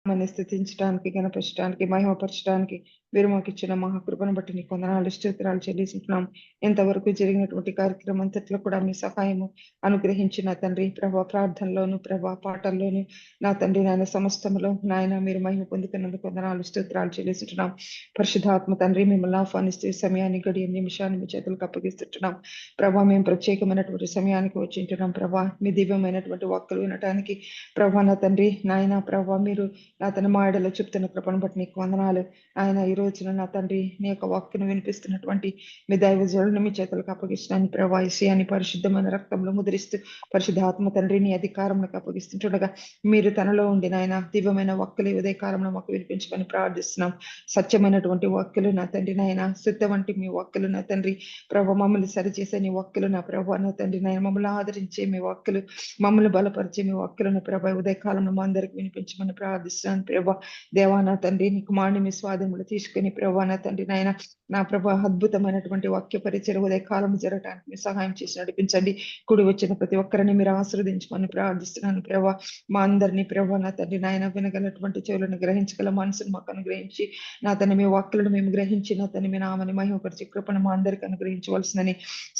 మమ్మల్ని స్థుతించడానికి, గణపరచడానికి, మహిమపరచడానికి మీరు మాకు ఇచ్చిన మహాకృపను బట్టి నీకు వందనాలు, స్తోత్రాలు చెల్లిస్తున్నాం. ఇంతవరకు జరిగినటువంటి కార్యక్రమం అంతట్లో కూడా మీ సహాయము అనుగ్రహించిన తండ్రి, ప్రభా ప్రార్థనలోను, ప్రభా పాటల్లోను, నా తండ్రి నాయన సమస్తములో నాయన మీరు మహిమ పొందుతున్నందుకు వందనాలు, స్తోత్రాలు చెల్లిస్తున్నాం. పరిశుద్ధాత్మ తండ్రి మిమ్మల్ని ఆహ్వానిస్తూ సమయాన్ని, గడియ నిమిషాన్ని మీ చేతులకు అప్పగిస్తుంటున్నాం. ప్రభా మేము ప్రత్యేకమైనటువంటి సమయానికి వచ్చింటున్నాం. ప్రభా మీ దివ్యమైనటువంటి వాక్కులు వినటానికి ప్రభా నా తండ్రి నాయన, ప్రభా మీరు నా తన మాయడలో చెప్తున్న కృపను బట్టి నీకు వందనాలు. ఆయన ఈ రోజున నా తండ్రి నీ యొక్క వాక్కును వినిపిస్తున్నటువంటి మీ దైవజనులను మీ చేతులకు అప్పగిస్తున్నాను. ప్రభా అని పరిశుద్ధమైన రక్తంలో ముద్రిస్తూ పరిశుద్ధాత్మ తండ్రి నీ అధికారంలోకి అప్పగిస్తుండగా మీరు తనలో ఉండి నాయన దివ్యమైన వాక్కులు ఉదయ కాలంలో మాకు వినిపించుకొని ప్రార్థిస్తున్నాం. సత్యమైనటువంటి వాక్కులు నా తండ్రి నాయన, శుద్ధ వంటి మీ వాక్కులు నా తండ్రి, ప్రభా మమ్మల్ని సరిచేసే నీ వాక్కులు నా ప్రభా నా తండ్రి నాయన, మమ్మల్ని ఆదరించే మీ వాక్కులు, మమ్మల్ని బలపరిచే మీ వాక్కులను ప్రభా ఉదయ కాలంలో మా అందరికి వినిపించమని ప్రార్థిస్తున్నాను. ప్రభా దేవా నా తండ్రి నీ కుమారుని మీ స్వాధీనంలో తీసుకుని ప్రభా నా తండ్రి నాయన, నా ప్రభా అద్భుతమైనటువంటి వాక్య పరిచయ ఉదయ కాలం జరగడానికి మీరు సహాయం చేసి నడిపించండి. కుడి వచ్చిన ప్రతి ఒక్కరిని మీరు ఆశీర్వదించమని ప్రార్థిస్తున్నాను. ప్రభా మా అందరినీ ప్రభా నా తండ్రి నాయన వినగలటువంటి చెవులను గ్రహించగల మనసును మాకు అనుగ్రహించి నా తన మీ వాక్కులను మేము గ్రహించి నా తన మీ నామని మహిమపరిచి కృపను మా అందరికి అనుగ్రహించవలసిందని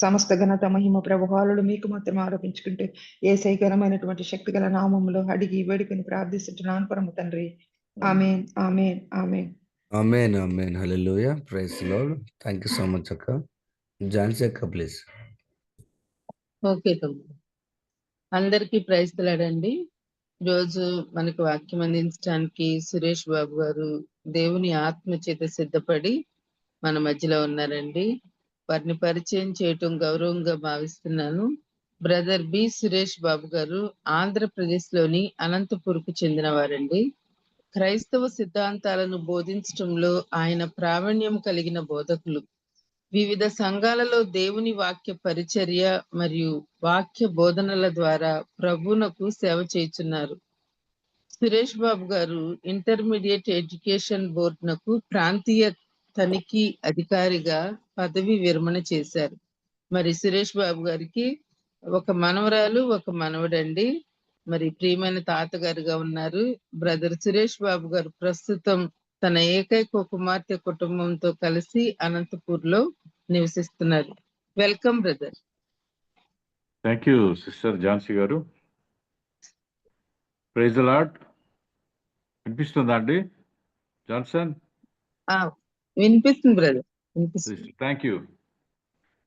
సమస్త ఘనత మహిమ ప్రభావాలు మీకు మాత్రం ఆరోపించుకుంటూ ఏసై ఘనమైనటువంటి శక్తి గల నామములో అడిగి వేడుకని ప్రార్థిస్తున్నాను పరమ తండ్రి. Amen, amen, amen. Amen, amen. Hallelujah. Praise Lord. Thank you so much అక్క. ఝాన్సీ అక్క ప్లీజ్. ఓకే తమ్ముడు. అందరికీ ప్రైజ్ లాడండి. రోజు మనకు వాక్యం అందించడానికి సురేష్ బాబు గారు దేవుని ఆత్మ చేత సిద్ధపడి మన మధ్యలో ఉన్నారండి. వారిని పరిచయం చేయటం గౌరవంగా భావిస్తున్నాను. బ్రదర్ బి సురేష్ బాబు గారు ఆంధ్రప్రదేశ్ లోని అనంతపూర్కు చెందిన వారండి. క్రైస్తవ సిద్ధాంతాలను బోధించటంలో ఆయన ప్రావీణ్యం కలిగిన బోధకులు. వివిధ సంఘాలలో దేవుని వాక్య పరిచర్య మరియు వాక్య బోధనల ద్వారా ప్రభువునకు సేవ చేయుచున్నారు. సురేష్ బాబు గారు ఇంటర్మీడియట్ ఎడ్యుకేషన్ బోర్డునకు ప్రాంతీయ తనిఖీ అధికారిగా పదవి విరమణ చేశారు. మరి సురేష్ బాబు గారికి ఒక మనవరాలు, ఒక మనవడండి. మరి ప్రియమైన తాతగారుగా ఉన్నారు. బ్రదర్ సురేష్ బాబు గారు ప్రస్తుతం తన ఏకైక కుమార్తె కుటుంబంతో కలిసి అనంతపూర్ లో నివసిస్తున్నారు. Welcome brother. Thank you sister Jhansi గారు. Praise the Lord. వినిపిస్తుందా అండి జాన్సన్? వినిపిస్తుంది బ్రదర్, వినిపిస్తుంది. Thank you.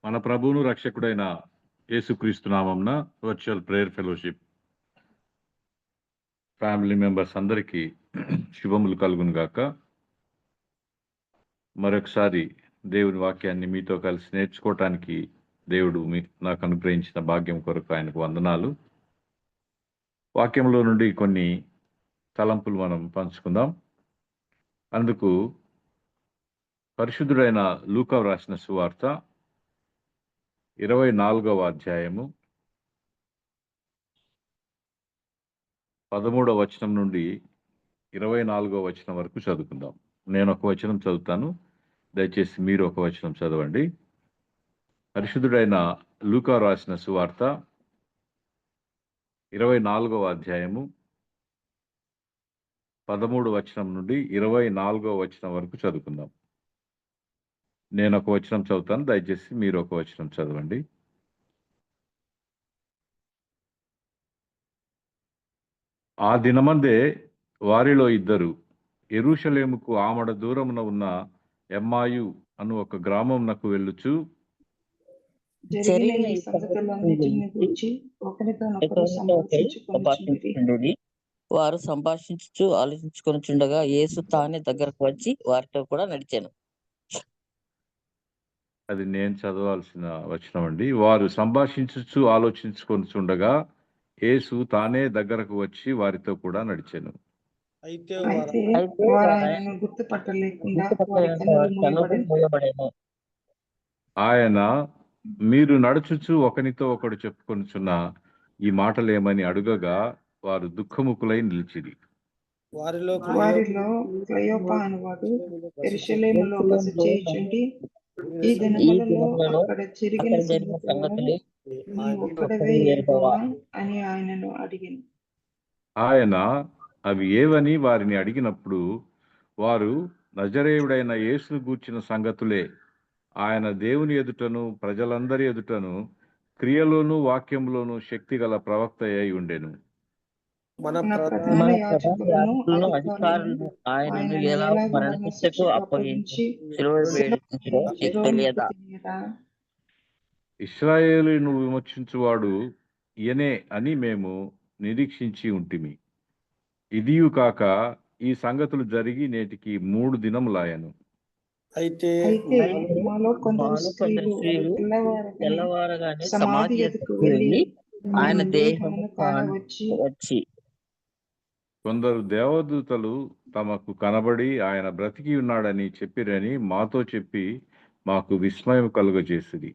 మన ప్రభువును రక్షకుడైన యేసుక్రీస్తు నామమున virtual prayer fellowship family members అందరికీ శుభములు కలుగును గాక. మరొకసారి దేవుని వాక్యాన్ని మీతో కలిసి నేర్చుకోవటానికి దేవుడు నాకు అనుగ్రహించిన భాగ్యం కొరకు ఆయనకు వందనాలు. వాక్యంలో నుండి కొన్ని తలంపులు మనం పంచుకుందాం. అందుకు పరిశుద్ధుడైన లూకా రాసిన సువార్త 24వ అధ్యాయము 13వ వచనం నుండి 24వ వచనం వరకు చదువుకుందాం. నేను ఒక వచనం చదువుతాను, దయచేసి మీరు ఒక వచనం చదవండి. పరిశుద్ధుడైన లూకా రాసిన సువార్త 24వ అధ్యాయము 13వ వచనం నుండి 24వ వచనం వరకు చదువుకుందాం. నేను ఒక వచనం చదువుతాను, దయచేసి మీరు ఒక వచనం చదవండి. ఆ దినమందే వారిలో ఇద్దరు యెరూషలేముకు ఆమడ దూరమున ఉన్న ఎమ్మాయు అను ఒక గ్రామమునకు వెళ్ళుచు జరిగిన ఈ సంగతులన్నిటిని గురించి ఒకరితోనొకరు సంభాషించుకొనుచుండిరి. వారు సంభాషించుచు ఆలోచించుకొనుచుండగా యేసు తానే దగ్గరకు వచ్చి వారితో కూడా నడిచాను. అది నేను చదవాల్సిన వచనం అండి. వారు సంభాషించుచు ఆలోచించుకొనుచుండగా యేసు తానే దగ్గరకు వచ్చి వారితో కూడా నడిచాను. అయితే వారు ఆయనను గుర్తుపట్టలేకుండా వారి కన్నులు మూయబడెను. ఆయన మీరు నడుచుచు ఒకనితో ఒకడు చెప్పుకొనుచున్న ఈ మాటలేమని అడుగగా వారు దుఃఖముకులై నిలిచిరి. వారిలో క్లయోపా అనువాడు యెరూషలేములో బస చేయుచుండి ఈ దినములలో అక్కడ జరిగిన సంగతులను నీ ఒక్కడవే ఎరుగునా అని ఆయనను అడిగాను. ఆయన అవి ఏవని వారిని అడిగినప్పుడు వారు నజరేయుడైన యేసును గూర్చిన సంగతులే. ఆయన దేవుని ఎదుటను ప్రజలందరి ఎదుటను క్రియలోను వాక్యంలోను శక్తిగల ప్రవక్త అయి ఉండెను. మన మన ప్రధాన ప్రధాన యాజకులను యాజకులను అధికారులను అధికారులను ఆయనను ఆయనను ఎలా ఎలాగ మరణశిక్షకు మరణశిక్షకు అప్పగించి అప్పగించి శిలువ వేయించడో నీకు శిక్షించారో నీకు తెలియదా? తెలియదా? ఇశ్రాయేలును విమోచించువాడు ఈయనే అని మేము నిరీక్షించి ఉంటిమి. ఇదియు కాక ఈ సంగతులు జరిగి నేటికి 3 దినములాయను. అయితే అయితే మాలో కొందరు మాలో కొందరు స్త్రీలు స్త్రీలు తెల్లవారగానే సమాధి సమాధి ఎదుకు ఎదుకు వెళ్ళి ఆయన దేహము దేహమును కానవచ్చి వచ్చి కొందరు దేవదూతలు తమకు కనబడి ఆయన బ్రతికి ఉన్నాడని చెప్పిరని మాతో చెప్పి మాకు విస్మయం కలుగజేసిరి.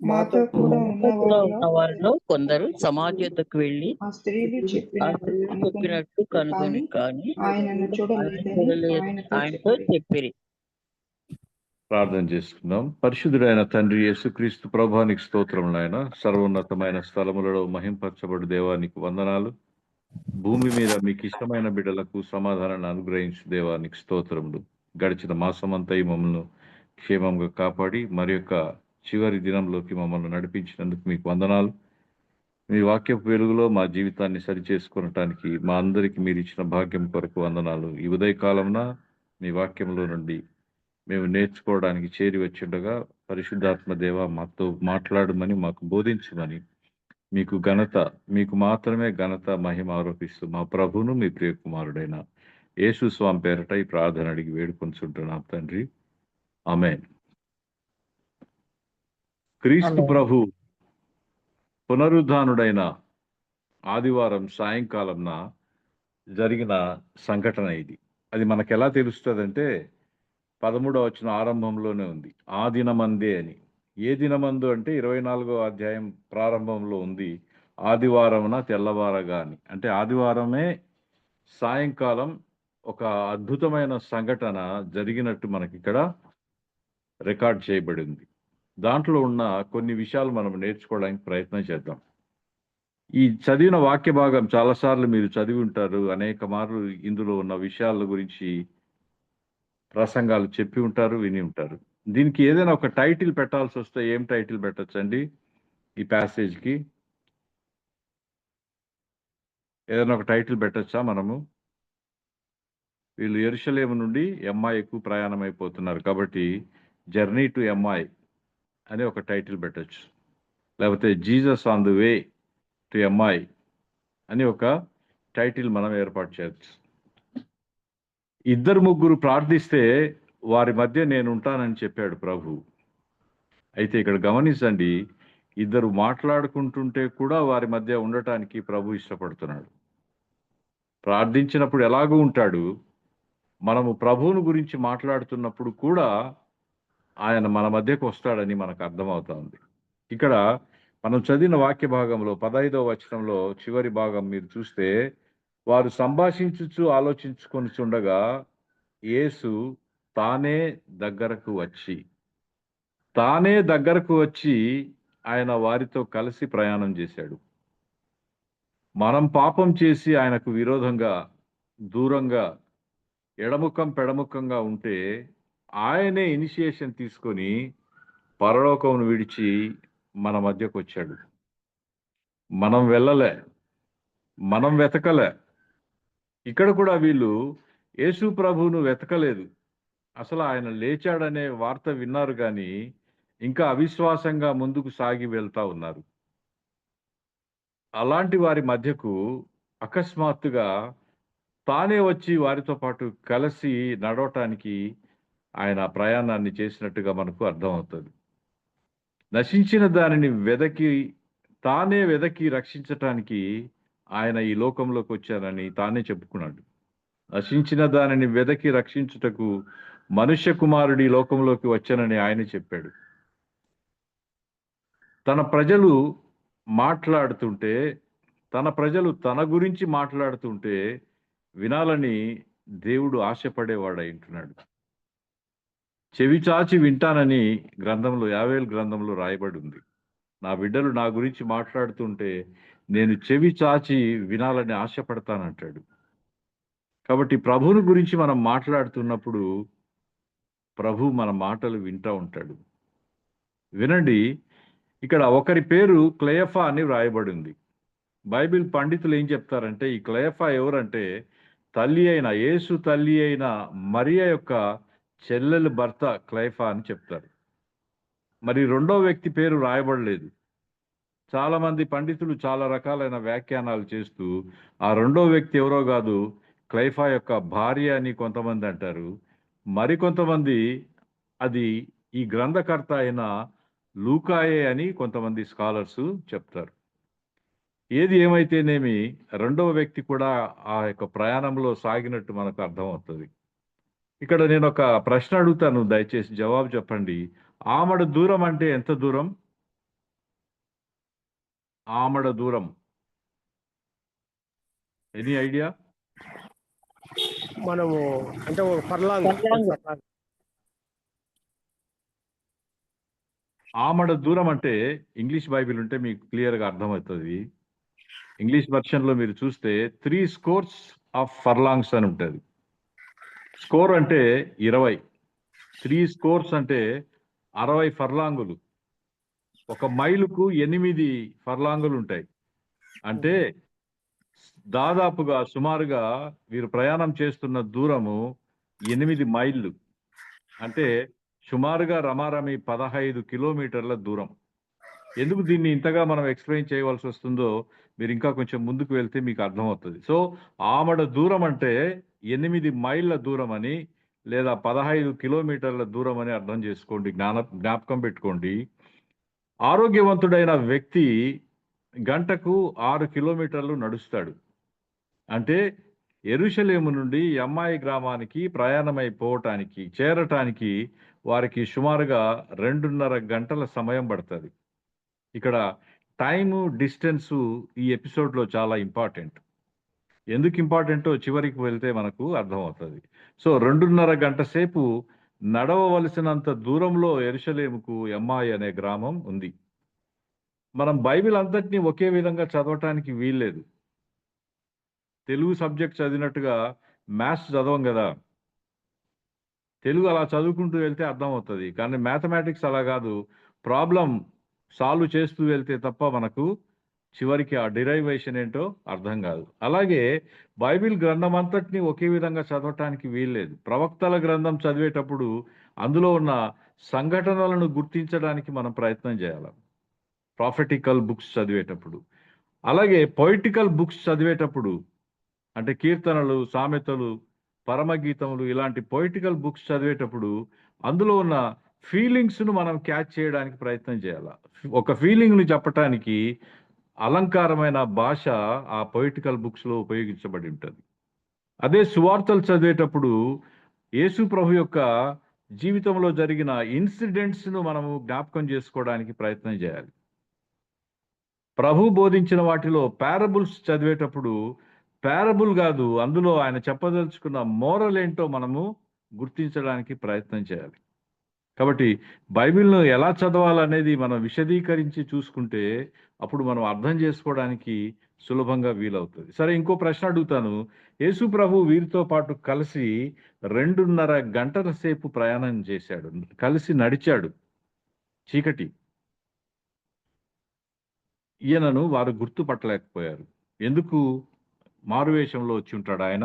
మాతో కూడా ఉన్న కూడా వారిలో ఉన్న వారిలో కొందరు సమాధి ఎదుకు వెళ్ళి ఆ స్త్రీలు ఆ చెప్పినట్టు స్త్రీలు చెప్పినట్టు కనుగొని కానీ ఆయనను ఆయన చూడలేదని చూడలేదు ఆయనతో ఆయనతో చెప్పిరి. చెప్పిరి. ప్రార్థన చేసుకుందాం. పరిశుద్ధుడైన తండ్రి యేసుక్రీస్తు ప్రభానికి స్తోత్రములైన సర్వోన్నతమైన స్థలములలో మహింపరచబడు దేవానికి వందనాలు. భూమి మీద మీకు ఇష్టమైన బిడ్డలకు సమాధానాన్ని అనుగ్రహించు దేవానికి స్తోత్రములు. గడిచిన మాసమంతా మమ్మల్ని క్షేమంగా కాపాడి మరి యొక్క చివరి దినంలోకి మమ్మల్ని నడిపించినందుకు మీకు వందనాలు. మీ వాక్యపు వెలుగులో మా జీవితాన్ని సరిచేసుకునటానికి మా అందరికి మీరు ఇచ్చిన భాగ్యం కొరకు వందనాలు. ఈ ఉదయకాలంన మీ వాక్యంలో నుండి మేము నేర్చుకోవడానికి చేరి వచ్చిండగా పరిశుద్ధాత్మ దేవ మాతో మాట్లాడమని మాకు బోధించమని మీకు ఘనత, మీకు మాత్రమే ఘనత మహిమ ఆరోపిస్తూ మా ప్రభును మీ ప్రియ కుమారుడైన యేసు స్వామి పేరట ఈ ప్రార్థన అడిగి వేడుకొంచుంటున్నాం తండ్రి. ఆమేన్. క్రీస్తు ఆమేన్. ప్రభు పునరుద్ధానుడైన ఆదివారం సాయంకాలంన జరిగిన సంఘటన ఇది. అది మనకు ఎలా తెలుస్తుందంటే 13వ వచనం ఆరంభంలోనే ఉంది. ఆ దినమందే అని. ఏ దినమందు అంటే 24వ అధ్యాయం ప్రారంభంలో ఉంది. ఆదివారమున తెల్లవారగా అని. అంటే ఆదివారమే సాయంకాలం ఒక అద్భుతమైన సంఘటన జరిగినట్టు మనకి ఇక్కడ రికార్డ్ చేయబడింది. దాంట్లో ఉన్న కొన్ని విషయాలు మనం నేర్చుకోవడానికి ప్రయత్నం చేద్దాం. ఈ చదివిన వాక్య భాగం చాలాసార్లు మీరు చదివి ఉంటారు. అనేక మార్లు ఇందులో ఉన్న విషయాల గురించి ప్రసంగాలు చెప్పి ఉంటారు, విని ఉంటారు. దీనికి ఏదైనా ఒక టైటిల్ పెట్టాల్సి వస్తే ఏం టైటిల్ పెట్టొచ్చండి? ఈ ప్యాసేజ్కి ఏదైనా ఒక టైటిల్ పెట్టొచ్చా మనము? వీళ్ళు యెరూషలేము నుండి ఎమ్మాయికు ప్రయాణం అయిపోతున్నారు కాబట్టి జర్నీ టు ఎమ్మాయి అని ఒక టైటిల్ పెట్టొచ్చు. లేకపోతే Jesus on the way to Emmaus అని ఒక టైటిల్ మనం ఏర్పాటు చేయొచ్చు. 2-3 ప్రార్థిస్తే వారి మధ్య నేను ఉంటానని చెప్పాడు ప్రభు. అయితే ఇక్కడ గమనించండి, 2 మాట్లాడుకుంటుంటే కూడా వారి మధ్య ఉండటానికి ప్రభు ఇష్టపడుతున్నాడు. ప్రార్థించినప్పుడు ఎలాగూ ఉంటాడు, మనము ప్రభువును గురించి మాట్లాడుతున్నప్పుడు కూడా ఆయన మన మధ్యకు వస్తాడని మనకు అర్థమవుతా ఉంది. ఇక్కడ మనం చదివిన వాక్య భాగంలో 15వ వచనంలో చివరి భాగం మీరు చూస్తే, వారు సంభాషించుచు ఆలోచించుకొనుచుండగా యేసు తానే దగ్గరకు వచ్చి ఆయన వారితో కలిసి ప్రయాణం చేశాడు. మనం పాపం చేసి ఆయనకు విరోధంగా, దూరంగా, ఎడముఖం పెడముఖంగా ఉంటే ఆయనే ఇనిషియేషన్ తీసుకొని పరలోకమును విడిచి మన మధ్యకు వచ్చాడు. మనం వెళ్ళలే, మనం వెతకలే. ఇక్కడ కూడా వీళ్ళు యేసు ప్రభువును వెతకలేదు. అసలు ఆయన లేచాడనే వార్త విన్నారు కానీ ఇంకా అవిశ్వాసంగా ముందుకు సాగి వెళ్తా ఉన్నారు. అలాంటి వారి మధ్యకు అకస్మాత్తుగా తానే వచ్చి వారితో పాటు కలిసి నడవటానికి ఆయన ప్రయాణాన్ని చేసినట్టుగా మనకు అర్థమవుతుంది. నశించిన దానిని తానే వెదకి రక్షించటానికి ఆయన ఈ లోకంలోకి వచ్చారని తానే చెప్పుకున్నాడు. నశించిన దానిని వెదకి రక్షించుటకు మనుష్య కుమారుడు ఈ లోకంలోకి వచ్చానని ఆయన చెప్పాడు. తన ప్రజలు తన గురించి మాట్లాడుతుంటే వినాలని దేవుడు ఆశపడేవాడై ఉంటున్నాడు. చెవి చాచి వింటానని గ్రంథంలో, యావేలు గ్రంథంలో రాయబడి ఉంది. నా బిడ్డలు నా గురించి మాట్లాడుతుంటే నేను చెవి చాచి వినాలని ఆశపడతానంటాడు. కాబట్టి ప్రభువుని గురించి మనం మాట్లాడుతున్నప్పుడు ప్రభు మన మాటలు వింటూ ఉంటాడు. వినండి, ఇక్కడ ఒకరి పేరు క్లయఫా అని వ్రాయబడి ఉంది. బైబిల్ పండితులు ఏం చెప్తారంటే ఈ క్లయఫా ఎవరంటే యేసు తల్లి అయిన మరియ యొక్క చెల్లెలు భర్త క్లయఫా అని చెప్తారు. మరి రెండో వ్యక్తి పేరు రాయబడలేదు. చాలా మంది పండితులు చాలా రకాలైన వ్యాఖ్యానాలు చేస్తూ ఆ రెండో వ్యక్తి ఎవరో కాదు, క్లైఫా యొక్క భార్య అని కొంతమంది అంటారు. మరికొంతమంది అది ఈ గ్రంథకర్త అయిన లూకాయే అని కొంతమంది స్కాలర్స్ చెప్తారు. ఏది ఏమైతేనేమి రెండవ వ్యక్తి కూడా ఆ యొక్క ప్రయాణంలో సాగినట్టు మనకు అర్థమవుతుంది. ఇక్కడ నేను ఒక ప్రశ్న అడుగుతాను, దయచేసి జవాబు చెప్పండి. ఆమడ దూరం అంటే ఎంత దూరం? ఆమడ దూరం, ఎనీ ఐడియా? మనము అంటే ఒక ఫర్లాంగ్ ఆమడ దూరం అంటే ఇంగ్లీష్ బైబిల్ ఉంటే మీకు క్లియర్గా అర్థమవుతుంది. ఇంగ్లీష్ వెర్షన్లో మీరు చూస్తే 3 scores ఆఫ్ ఫర్లాంగ్స్ అని ఉంటుంది. స్కోర్ అంటే 20, 3 scores అంటే 60 ఫర్లాంగులు. ఒక మైలుకు 8 ఫర్లాంగులు ఉంటాయి. అంటే దాదాపుగా సుమారుగా వీరు ప్రయాణం చేస్తున్న దూరము 8 మైళ్ళు. అంటే సుమారుగా రమారమి 15 కిలోమీటర్ల దూరం. ఎందుకు దీన్ని ఇంతగా మనం ఎక్స్ప్లెయిన్ చేయవలసి వస్తుందో మీరు ఇంకా కొంచెం ముందుకు వెళ్తే మీకు అర్థమవుతుంది. సో ఆమడ దూరం అంటే 8 మైళ్ళ దూరం అని, లేదా 15 కిలోమీటర్ల దూరం అని అర్థం చేసుకోండి, జ్ఞాపకం పెట్టుకోండి. ఆరోగ్యవంతుడైన వ్యక్తి గంటకు 6 కిలోమీటర్లు నడుస్తాడు. అంటే యెరూషలేము నుండి యమ్మాయి గ్రామానికి ప్రయాణమైపోవటానికి చేరటానికి వారికి సుమారుగా 2.5 గంటల సమయం పడుతుంది. ఇక్కడ టైము డిస్టెన్సు ఈ ఎపిసోడ్లో చాలా ఇంపార్టెంట్. ఎందుకు ఇంపార్టెంటో చివరికి వెళ్తే మనకు అర్థమవుతుంది. సో 2.5 గంట సేపు నడవవలసినంత దూరంలో యెరూషలేముకు యమ్మాయి అనే గ్రామం ఉంది. మనం బైబిల్ అంతటినీ ఒకే విధంగా చదవటానికి వీల్లేదు. తెలుగు సబ్జెక్ట్ చదివినట్టుగా మ్యాథ్స్ చదవం కదా. తెలుగు అలా చదువుకుంటూ వెళ్తే అర్థమవుతుంది, కానీ మ్యాథమెటిక్స్ అలా కాదు. ప్రాబ్లం సాల్వ్ చేస్తూ వెళ్తే తప్ప మనకు చివరికి ఆ డిరైవేషన్ ఏంటో అర్థం కాదు. అలాగే బైబిల్ గ్రంథం అంతటిని ఒకే విధంగా చదవటానికి వీల్లేదు. ప్రవక్తల గ్రంథం చదివేటప్పుడు అందులో ఉన్న సంఘటనలను గుర్తించడానికి మనం ప్రయత్నం చేయాలి, ప్రాఫెటికల్ బుక్స్ చదివేటప్పుడు. అలాగే పొయిటికల్ బుక్స్ చదివేటప్పుడు, అంటే కీర్తనలు, సామెతలు, పరమగీతములు, ఇలాంటి పొయిటికల్ బుక్స్ చదివేటప్పుడు అందులో ఉన్న ఫీలింగ్స్ను మనం క్యాచ్ చేయడానికి ప్రయత్నం చేయాలి. ఒక ఫీలింగ్ని చెప్పటానికి అలంకారమైన భాష ఆ పొయిటికల్ బుక్స్లో ఉపయోగించబడి ఉంటుంది. అదే సువార్తలు చదివేటప్పుడు యేసు ప్రభు యొక్క జీవితంలో జరిగిన ఇన్సిడెంట్స్ను మనము జ్ఞాపకం చేసుకోవడానికి ప్రయత్నం చేయాలి. ప్రభు బోధించిన వాటిలో పారబుల్స్ చదివేటప్పుడు పారబుల్ కాదు, అందులో ఆయన చెప్పదలుచుకున్న మోరల్ ఏంటో మనము గుర్తించడానికి ప్రయత్నం చేయాలి. కాబట్టి బైబిల్ను ఎలా చదవాలనేది మనం విశదీకరించి చూసుకుంటే అప్పుడు మనం అర్థం చేసుకోవడానికి సులభంగా వీలవుతుంది. సరే, ఇంకో ప్రశ్న అడుగుతాను. యేసు ప్రభు వీరితో పాటు కలిసి 2.5 గంటల సేపు ప్రయాణం చేశాడు, కలిసి నడిచాడు. చీకటి. ఈయనను వారు గుర్తుపట్టలేకపోయారు. ఎందుకు? మారువేషంలో వచ్చి ఉంటాడు ఆయన.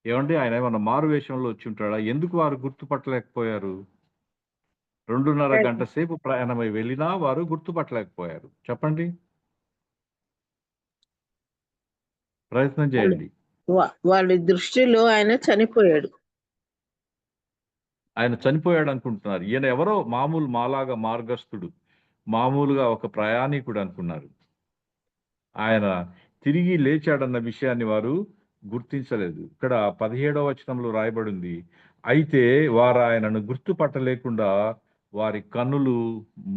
ఏమంటే ఆయన ఏమన్నా మారువేషంలో వచ్చి ఉంటాడా? ఎందుకు వారు గుర్తుపట్టలేకపోయారు? 2.5 గంట సేపు ప్రయాణమై వెళ్ళినా వారు గుర్తుపట్టలేకపోయారు. చెప్పండి, ప్రయత్నం చేయండి. వాళ్ళ దృష్టిలో ఆయన చనిపోయాడు. ఆయన చనిపోయాడు అనుకుంటున్నారు. ఈయన ఎవరో మామూలు మాలాగా మార్గస్థుడు, మామూలుగా ఒక ప్రయాణికుడు అనుకున్నారు. ఆయన తిరిగి లేచాడన్న విషయాన్ని వారు గుర్తించలేదు. ఇక్కడ 17వ వచనంలో రాయబడింది, అయితే వారు ఆయనను గుర్తుపట్టలేకుండా వారి కన్నులు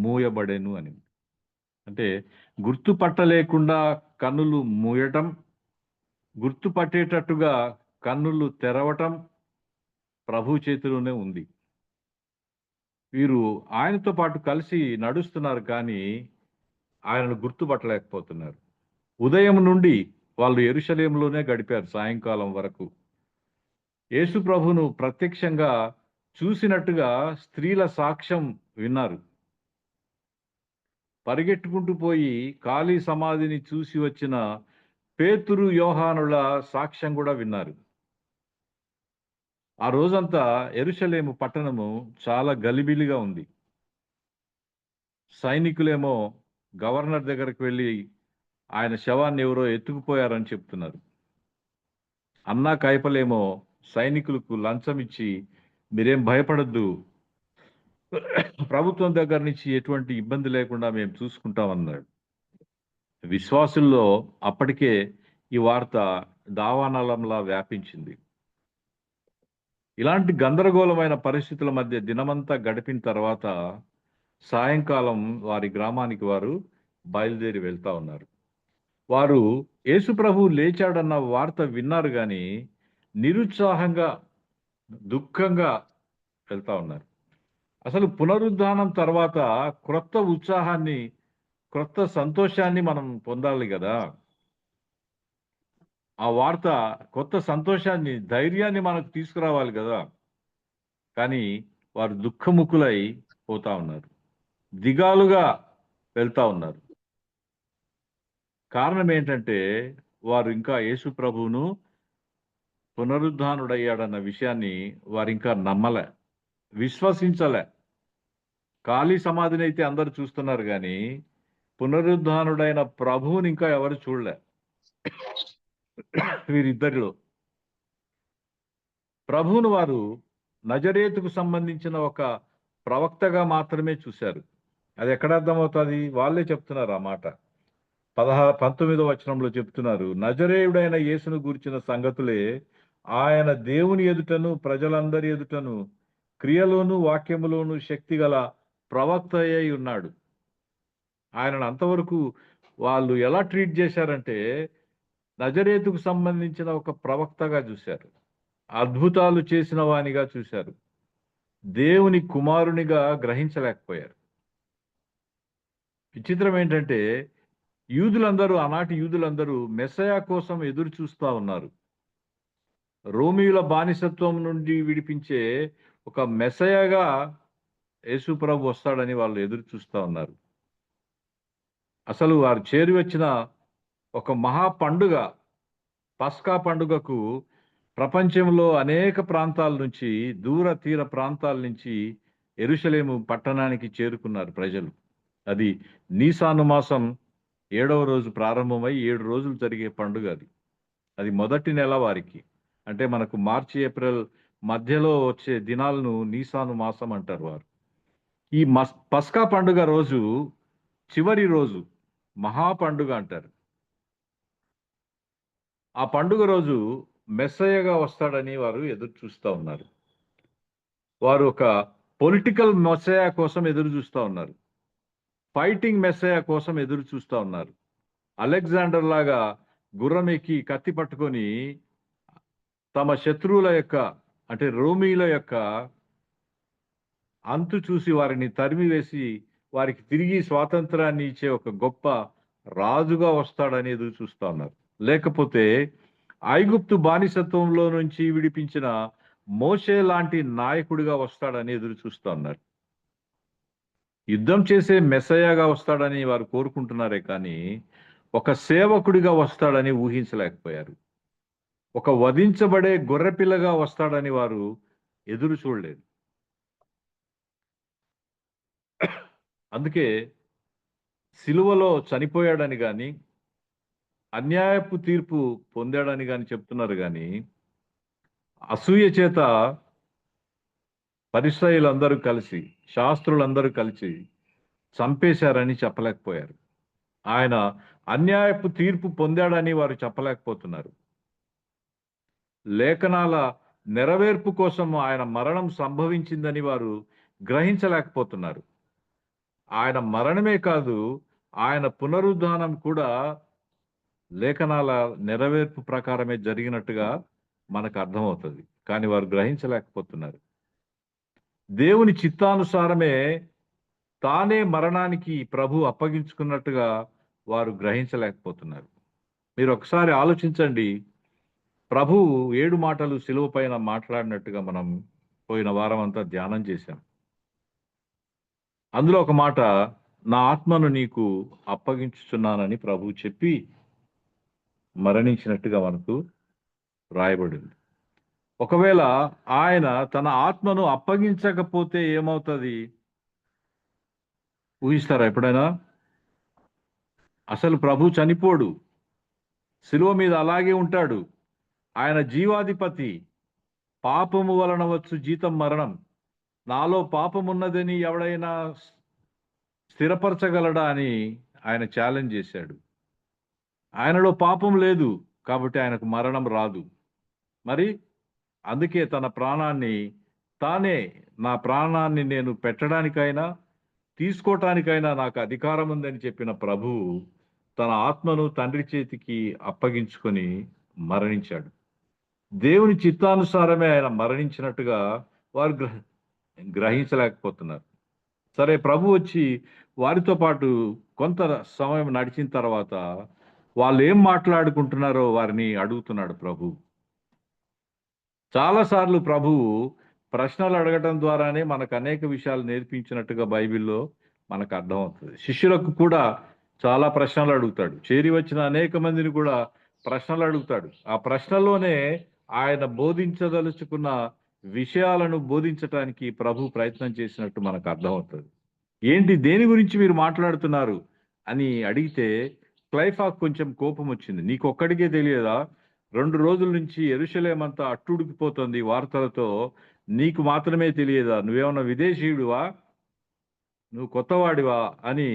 మూయబడెను అని. అంటే గుర్తుపట్టలేకుండా కన్నులు మూయటం, గుర్తుపట్టేటట్టుగా కన్నులు తెరవటం ప్రభు చేతిలోనే ఉంది. వీరు ఆయనతో పాటు కలిసి నడుస్తున్నారు, కానీ ఆయనను గుర్తుపట్టలేకపోతున్నారు. ఉదయం నుండి వాళ్ళు యెరూషలేములోనే గడిపారు సాయంకాలం వరకు. యేసు ప్రభును ప్రత్యక్షంగా చూసినట్టుగా స్త్రీల సాక్ష్యం విన్నారు. పరిగెట్టుకుంటూ పోయి ఖాళీ సమాధిని చూసి వచ్చిన పేతురు, యోహానుల సాక్ష్యం కూడా విన్నారు. ఆ రోజంతా యెరూషలేము పట్టణము చాలా గలిబిలిగా ఉంది. సైనికులేమో గవర్నర్ దగ్గరికి వెళ్ళి ఆయన శవాన్ని ఎవరో ఎత్తుకుపోయారని చెప్తున్నారు. అన్నా కైపలేమో సైనికులకు లంచం ఇచ్చి, మీరేం భయపడద్దు, ప్రభుత్వం దగ్గర నుంచి ఎటువంటి ఇబ్బంది లేకుండా మేము చూసుకుంటామన్నాడు. విశ్వాసుల్లో అప్పటికే ఈ వార్త దావానలంలా వ్యాపించింది. ఇలాంటి గందరగోళమైన పరిస్థితుల మధ్య దినమంతా గడిపిన తర్వాత సాయంకాలం వారి గ్రామానికి వారు బయలుదేరి వెళ్తా ఉన్నారు. వారు యేసు ప్రభు లేచాడన్న వార్త విన్నారు కానీ నిరుత్సాహంగా, దుఃఖంగా వెళ్తా ఉన్నారు. అసలు పునరుద్ధానం తర్వాత క్రొత్త ఉత్సాహాన్ని, క్రొత్త సంతోషాన్ని మనం పొందాలి కదా. ఆ వార్త కొత్త సంతోషాన్ని, ధైర్యాన్ని మనకు తీసుకురావాలి కదా. కానీ వారు దుఃఖముఖులై పోతా ఉన్నారు, దిగాలుగా వెళ్తా ఉన్నారు. కారణం ఏంటంటే వారు ఇంకా యేసు ప్రభువును పునరుద్ధానుడయ్యాడన్న విషయాన్ని వారు ఇంకా నమ్మలే, విశ్వసించలే. ఖాళీ సమాధిని అయితే అందరు చూస్తున్నారు కానీ పునరుద్ధానుడైన ప్రభువుని ఇంకా ఎవరు చూడలే. వీరిద్దరిలో ప్రభువును వారు నజరేతుకు సంబంధించిన ఒక ప్రవక్తగా మాత్రమే చూశారు. అది ఎక్కడ అర్థమవుతుంది? వాళ్ళే చెప్తున్నారు ఆ మాట. 19వ వచనంలో చెప్తున్నారు, నజరేయుడైన యేసును గూర్చిన సంగతులే ఆయన దేవుని ఎదుటను ప్రజలందరి ఎదుటను క్రియలోను వాక్యములోను శక్తి గల ప్రవక్త అయి ఉన్నాడు. ఆయనను అంతవరకు వాళ్ళు ఎలా ట్రీట్ చేశారంటే నజరేతుకు సంబంధించిన ఒక ప్రవక్తగా చూశారు, అద్భుతాలు చేసిన వానిగా చూశారు, దేవుని కుమారునిగా గ్రహించలేకపోయారు. విచిత్రం ఏంటంటే ఆనాటి యూదులందరూ మెస్సయా కోసం ఎదురు చూస్తూ ఉన్నారు. రోమీయుల బానిసత్వం నుండి విడిపించే ఒక మెస్సయగా యేసు ప్రభు వస్తాడని వాళ్ళు ఎదురు చూస్తూ ఉన్నారు. అసలు వారు చేరి వచ్చిన ఒక మహా పండుగ, పస్కా పండుగకు ప్రపంచంలో అనేక ప్రాంతాల నుంచి, దూర తీర ప్రాంతాల నుంచి యెరూషలేము పట్టణానికి చేరుకున్నారు ప్రజలు. అది నీసాను మాసం 7వ రోజు ప్రారంభమై 7 రోజులు జరిగే పండుగ. అది మొదటి నెల వారికి. అంటే మనకు మార్చి, ఏప్రిల్ మధ్యలో వచ్చే దినాలను నీసాను మాసం అంటారు వారు. ఈ పస్కా పండుగ రోజు చివరి రోజు మహా పండుగ అంటారు. ఆ పండుగ రోజు మెస్సయ్యగా వస్తాడని వారు ఎదురు చూస్తూ ఉన్నారు. వారు ఒక పొలిటికల్ మెస్సయ్య కోసం ఎదురు చూస్తూ ఉన్నారు, ఫైటింగ్ మెస్సయ్య కోసం ఎదురు చూస్తూ ఉన్నారు. అలెగ్జాండర్ లాగా గుర్రం ఎక్కి కత్తి పట్టుకొని తమ శత్రువుల యొక్క, అంటే రోమీల యొక్క అంతు చూసి వారిని తరిమివేసి వారికి తిరిగి స్వాతంత్రాన్ని ఇచ్చే ఒక గొప్ప రాజుగా వస్తాడని ఎదురు చూస్తూ ఉన్నారు. లేకపోతే ఐగుప్తు బానిసత్వంలో నుంచి విడిపించిన మోషే లాంటి నాయకుడిగా వస్తాడని ఎదురు చూస్తూ ఉన్నారు. యుద్ధం చేసే మెస్సయ్యగా వస్తాడని వారు కోరుకుంటున్నారే కానీ ఒక సేవకుడిగా వస్తాడని ఊహించలేకపోయారు. ఒక వధించబడే గొర్రెపిల్లగా వస్తాడని వారు ఎదురు చూడలేదు. అందుకే సిలువలో చనిపోయాడని కానీ, అన్యాయపు తీర్పు పొందాడని కానీ చెప్తున్నారు కానీ అసూయ చేత పరిసయ్యులందరూ కలిసి, శాస్త్రులందరూ కలిసి చంపేశారని చెప్పలేకపోయారు. ఆయన అన్యాయపు తీర్పు పొందాడని వారు చెప్పలేకపోతున్నారు. లేఖనాల నెరవేర్పు కోసం ఆయన మరణం సంభవించిందని వారు గ్రహించలేకపోతున్నారు. ఆయన మరణమే కాదు, ఆయన పునరుద్ధానం కూడా లేఖనాల నెరవేర్పు ప్రకారమే జరిగినట్టుగా మనకు అర్థమవుతుంది. కానీ వారు గ్రహించలేకపోతున్నారు. దేవుని చిత్తానుసారమే తానే మరణానికి ప్రభు అప్పగించుకున్నట్టుగా వారు గ్రహించలేకపోతున్నారు. మీరు ఒకసారి ఆలోచించండి. ప్రభువు 7 మాటలు సిలువ పైన మాట్లాడినట్టుగా మనం పోయిన వారం అంతా ధ్యానం చేశాం. అందులో ఒక మాట, నా ఆత్మను నీకు అప్పగించుచున్నానని ప్రభువు చెప్పి మరణించినట్టుగా మనకు రాయబడింది. ఒకవేళ ఆయన తన ఆత్మను అప్పగించకపోతే ఏమవుతుంది ఊహిస్తారా ఎప్పుడైనా? అసలు ప్రభు చనిపోడు, శిలువ మీద అలాగే ఉంటాడు. ఆయన జీవాధిపతి. పాపము వలన వచ్చు జీతం మరణం. నాలో పాపం ఉన్నదని ఎవడైనా స్థిరపరచగలడా అని ఆయన ఛాలెంజ్ చేశాడు. ఆయనలో పాపం లేదు కాబట్టి ఆయనకు మరణం రాదు. మరి అందుకే తన ప్రాణాన్ని తానే, నా ప్రాణాన్ని నేను పెట్టడానికైనా తీసుకోవటానికైనా నాకు అధికారం ఉందని చెప్పిన ప్రభువు తన ఆత్మను తండ్రి చేతికి అప్పగించుకొని మరణించాడు. దేవుని చిత్తానుసారమే ఆయన మరణించినట్టుగా వారు గ్రహించలేకపోతున్నారు. సరే, ప్రభు వచ్చి వారితో పాటు కొంత సమయం నడిచిన తర్వాత వాళ్ళు ఏం మాట్లాడుకుంటున్నారో వారిని అడుగుతున్నాడు ప్రభు. చాలాసార్లు ప్రభువు ప్రశ్నలు అడగటం ద్వారానే మనకు అనేక విషయాలు నేర్పించినట్టుగా బైబిల్లో మనకు అర్థమవుతుంది. శిష్యులకు కూడా చాలా ప్రశ్నలు అడుగుతాడు. చేరి వచ్చిన అనేక మందిని కూడా ప్రశ్నలు అడుగుతాడు. ఆ ప్రశ్నలోనే ఆయన బోధించదలుచుకున్న విషయాలను బోధించటానికి ప్రభు ప్రయత్నం చేసినట్టు మనకు అర్థమవుతుంది. ఏంటి, దేని గురించి మీరు మాట్లాడుతున్నారు అని అడిగితే క్లైఫాకు కొంచెం కోపం వచ్చింది. నీకొక్కడికే తెలియదా? 2 రోజుల నుంచి యెరూషలేమంతా అట్టుడికిపోతుంది వార్తలతో, నీకు మాత్రమే తెలియదా? నువ్వేమన్నా విదేశీయుడివా? నువ్వు కొత్తవాడివా అని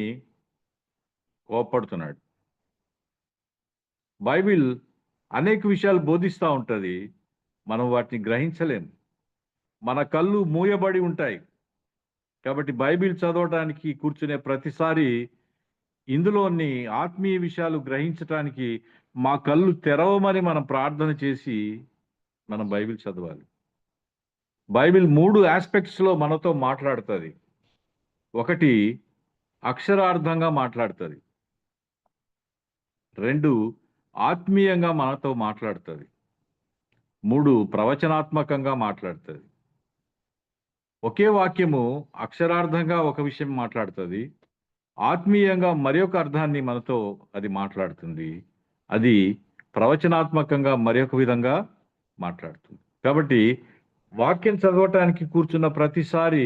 కోప్పడుతున్నాడు. బైబిల్ అనేక విషయాలు బోధిస్తూ ఉంటుంది, మనం వాటిని గ్రహించలేం. మన కళ్ళు మూయబడి ఉంటాయి. కాబట్టి బైబిల్ చదవటానికి కూర్చునే ప్రతిసారి ఇందులోని ఆత్మీయ విషయాలు గ్రహించటానికి మా కళ్ళు తెరవమని మనం ప్రార్థన చేసి మనం బైబిల్ చదవాలి. బైబిల్ 3 ఆస్పెక్ట్స్లో మనతో మాట్లాడుతుంది. ఒకటి, అక్షరార్థంగా మాట్లాడుతుంది. 2, ఆత్మీయంగా మనతో మాట్లాడుతుంది. 3, ప్రవచనాత్మకంగా మాట్లాడుతుంది. ఒకే వాక్యము అక్షరార్థంగా ఒక విషయం మాట్లాడుతుంది, ఆత్మీయంగా మరి ఒక అర్థాన్ని మనతో అది మాట్లాడుతుంది, అది ప్రవచనాత్మకంగా మరి ఒక విధంగా మాట్లాడుతుంది. కాబట్టి వాక్యం చదవటానికి కూర్చున్న ప్రతిసారి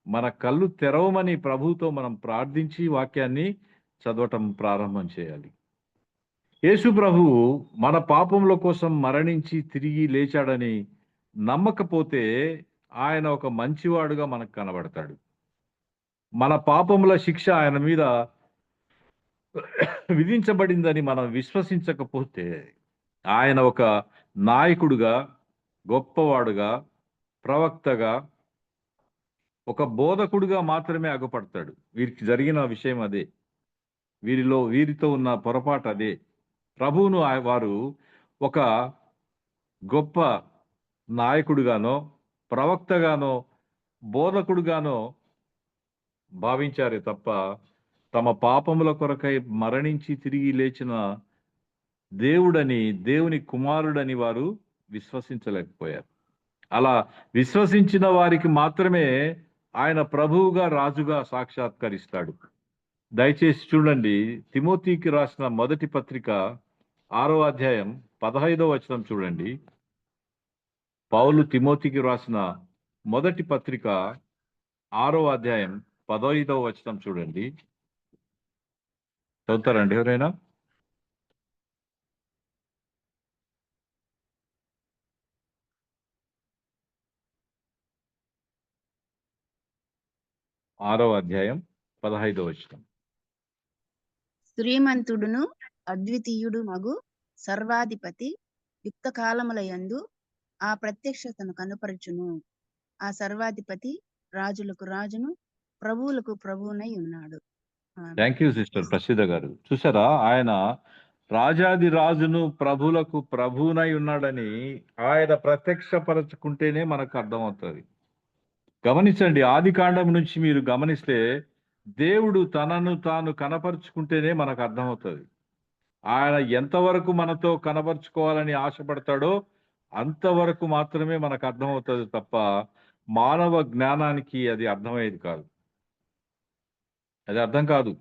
మన కళ్ళు తెరవమని ప్రభువుతో మనం ప్రార్థించి వాక్యాన్ని చదవటం ప్రారంభం చేయాలి. యేసు ప్రభువు మన పాపముల కోసం మరణించి తిరిగి లేచాడని నమ్మకపోతే ఆయన ఒక మంచివాడుగా మనకు కనబడతాడు. మన పాపముల శిక్ష ఆయన మీద విధించబడిందని మనం విశ్వసించకపోతే ఆయన ఒక నాయకుడుగా, గొప్పవాడుగా, ప్రవక్తగా, ఒక బోధకుడుగా మాత్రమే అగుపడతాడు. వీరికి జరిగిన విషయం అదే. వీరితో ఉన్న పొరపాటు అదే. ప్రభువును వారు ఒక గొప్ప నాయకుడుగానో, ప్రవక్తగానో, బోధకుడుగానో భావించారే తప్ప తమ పాపముల కొరకై మరణించి తిరిగి లేచిన దేవుని కుమారుడని వారు విశ్వసించలేకపోయారు. అలా విశ్వసించిన వారికి మాత్రమే ఆయన ప్రభువుగా, రాజుగా సాక్షాత్కరిస్తాడు. దయచేసి చూడండి, తిమోతికి రాసిన మొదటి పత్రిక 6వ అధ్యాయం 15వ వచనం చూడండి. పౌలు తిమోతికి రాసిన మొదటి పత్రిక 6వ అధ్యాయం 15వ వచనం చూడండి. చదువుతారండి ఎవరైనా? ఆరవ అధ్యాయం 15వ వచనం. శ్రీమంతుడును అద్వితీయుడు మగు సర్వాధిపతి యుక్త కాలములయందు ఆ ప్రత్యక్షతను కనుపరచును. ఆ సర్వాధిపతి రాజులకు రాజును, ప్రభువులకు ప్రభువునై ఉన్నాడు. థ్యాంక్ యూ సిస్టర్ ప్రసిద్ధ గారు. చూసారా, ఆయన రాజాది రాజును, ప్రభులకు ప్రభువునై ఉన్నాడని ఆయన ప్రత్యక్షపరచుకుంటేనే మనకు అర్థమవుతుంది. గమనించండి, ఆది కాండం నుంచి మీరు గమనిస్తే దేవుడు తనను తాను కనపరుచుకుంటేనే మనకు అర్థమవుతుంది. ఆయన ఎంతవరకు మనతో కనబరుచుకోవాలని ఆశపడతాడో అంతవరకు మాత్రమే మనకు అర్థమవుతుంది తప్ప మానవ జ్ఞానానికి అది అర్థమయ్యేది కాదు. అది అర్థం కాదు.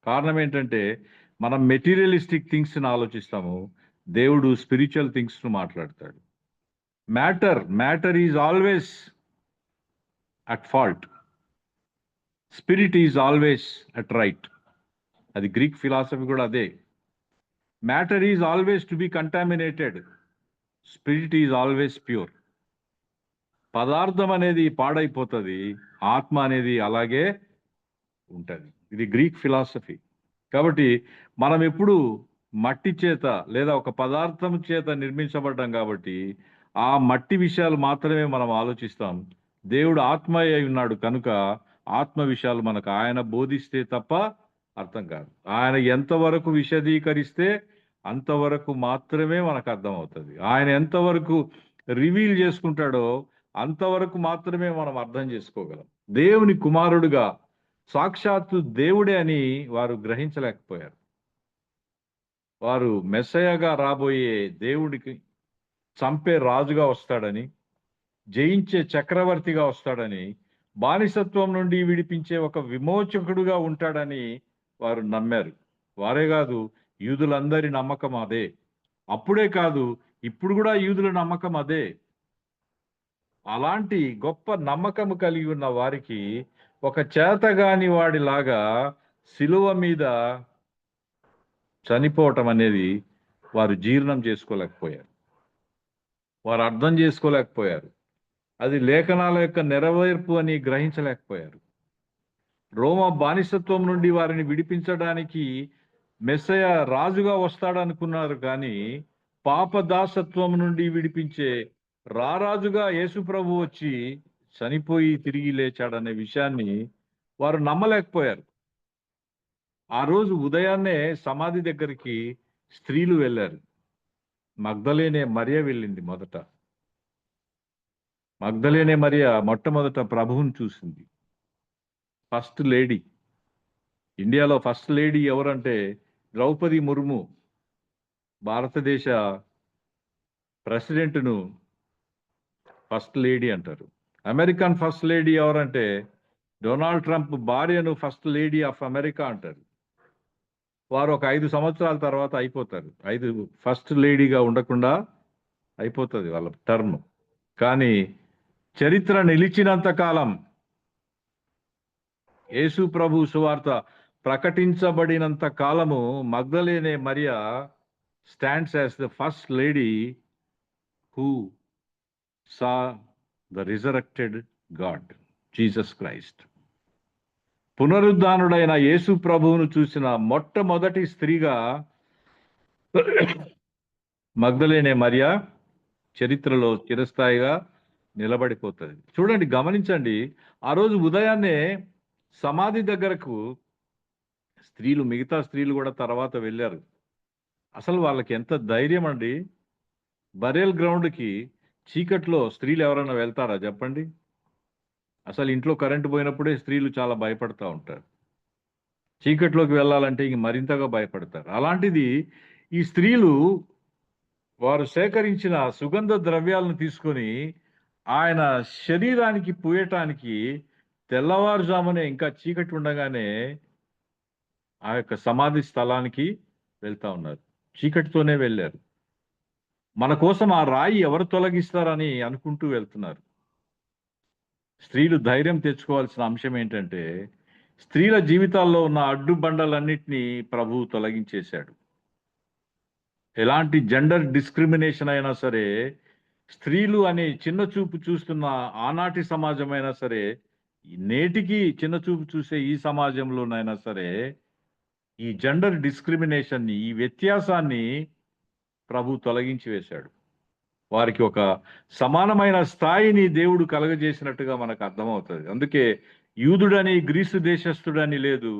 కారణం ఏంటంటే మనం మెటీరియలిస్టిక్ థింగ్స్ని ఆలోచిస్తాము, దేవుడు స్పిరిచువల్ థింగ్స్ను మాట్లాడతాడు. Matter is always at fault, spirit is always at right. అది గ్రీక్ ఫిలాసఫీ కూడా అదే. Matter is always to be contaminated, spirit is always pure. పదార్థం అనేది పాడైపోతుంది, ఆత్మ అనేది అలాగే ఉంటుంది. ఇది గ్రీక్ ఫిలాసఫీ. కాబట్టి మనం ఎప్పుడు మట్టి చేత లేదా ఒక పదార్థం చేత నిర్మించబడ్డాం కాబట్టి ఆ మట్టి విషయాలు మాత్రమే మనం ఆలోచిస్తాం. దేవుడు ఆత్మ అయి ఉన్నాడు కనుక ఆత్మ విషయాలు మనకు ఆయన బోధిస్తే తప్ప అర్థం కాదు. ఆయన ఎంతవరకు విశదీకరిస్తే అంతవరకు మాత్రమే మనకు అర్థమవుతుంది. ఆయన ఎంతవరకు రివీల్ చేసుకుంటాడో అంతవరకు మాత్రమే మనం అర్థం చేసుకోగలం. దేవుని కుమారుడుగా సాక్షాత్తు దేవుడే అని వారు గ్రహించలేకపోయారు. వారు మెస్సయగా రాబోయే దేవుడికి చంపే రాజుగా వస్తాడని, జయించే చక్రవర్తిగా వస్తాడని, బానిసత్వం నుండి విడిపించే ఒక విమోచకుడుగా ఉంటాడని వారు నమ్మారు. వారే కాదు, యూదులందరి నమ్మకం అదే. అప్పుడే కాదు, ఇప్పుడు కూడా యూదుల నమ్మకం అదే. అలాంటి గొప్ప నమ్మకం కలిగి ఉన్న వారికి ఒక చేతగాని వాడిలాగా శిలువ మీద చనిపోవటం అనేది వారు జీర్ణం చేసుకోలేకపోయారు, వారు అర్థం చేసుకోలేకపోయారు. అది లేఖనాల యొక్క నెరవేర్పు అని గ్రహించలేకపోయారు. రోమా బానిసత్వం నుండి వారిని విడిపించడానికి మెస్సయ రాజుగా వస్తాడనుకున్నారు, కానీ పాపదాసత్వం నుండి విడిపించే రారాజుగా యేసుప్రభు వచ్చి చనిపోయి తిరిగి లేచాడనే విషయాన్ని వారు నమ్మలేకపోయారు. ఆ రోజు ఉదయాన్నే సమాధి దగ్గరికి స్త్రీలు వెళ్ళారు. మగ్దలేనే మరియ వెళ్ళింది. మగ్దలేనే మరియ మొట్టమొదట ప్రభువుని చూసింది. First lady. ఇండియాలో ఫస్ట్ లేడీ ఎవరంటే ద్రౌపది ముర్ము, భారతదేశ ప్రెసిడెంట్ను ఫస్ట్ లేడీ అంటారు. అమెరికన్ ఫస్ట్ లేడీ ఎవరంటే డొనాల్డ్ ట్రంప్ భార్యను ఫస్ట్ లేడీ ఆఫ్ అమెరికా అంటారు. వారు ఒక 5 సంవత్సరాల తర్వాత అయిపోతారు. 5 ఫస్ట్ లేడీగా ఉండకుండా అయిపోతుంది వాళ్ళ టర్మ్. కానీ చరిత్ర నిలిచినంత కాలం, యేసు ప్రభు సువార్త ప్రకటించబడినంత కాలము మగ్దలేనే Mariya stands as the first lady who saw the resurrected God, Jesus Christ. పునరుద్ధానుడైన యేసు ప్రభువును చూసిన మొట్టమొదటి స్త్రీగా మగ్దలేనే మరియా చరిత్రలో చిరస్థాయిగా నిలబడిపోతుంది. చూడండి, గమనించండి. ఆ రోజు ఉదయాన్నే సమాధి దగ్గరకు స్త్రీలు, మిగతా స్త్రీలు కూడా తర్వాత వెళ్ళారు. అసలు వాళ్ళకి ఎంత ధైర్యం అండి. బరియల్ గ్రౌండ్కి చీకట్లో స్త్రీలు ఎవరైనా వెళ్తారా చెప్పండి? అసలు ఇంట్లో కరెంటు పోయినప్పుడే స్త్రీలు చాలా భయపడతా ఉంటారు. చీకట్లోకి వెళ్ళాలంటే ఇంక మరింతగా భయపడతారు. అలాంటిది ఈ స్త్రీలు వారు సేకరించిన సుగంధ ద్రవ్యాలను తీసుకొని ఆయన శరీరానికి పూయటానికి తెల్లవారుజామునే, ఇంకా చీకటి ఉండగానే ఆ యొక్క సమాధి స్థలానికి వెళ్తా ఉన్నారు. చీకటితోనే వెళ్ళారు. మన కోసం ఆ రాయి ఎవరు తొలగిస్తారని అనుకుంటూ వెళ్తున్నారు. స్త్రీలు ధైర్యం తెచ్చుకోవాల్సిన అంశం ఏంటంటే స్త్రీల జీవితాల్లో ఉన్న అడ్డుబండలన్నింటినీ ప్రభువు తొలగించేశాడు. ఎలాంటి జెండర్ డిస్క్రిమినేషన్ అయినా సరే, స్త్రీలు అనే చిన్న చూపు చూస్తున్న ఆనాటి సమాజమైనా సరే, నేటికి చిన్న చూపు చూసే ఈ సమాజంలోనైనా సరే, ఈ జెండర్ డిస్క్రిమినేషన్ని, ఈ వ్యత్యాసాన్ని ప్రభు తొలగించి వేశాడు. వారికి ఒక సమానమైన స్థాయిని దేవుడు కలగజేసినట్టుగా మనకు అర్థమవుతుంది. అందుకే యూదుడని గ్రీసు దేశస్థుడని లేదు,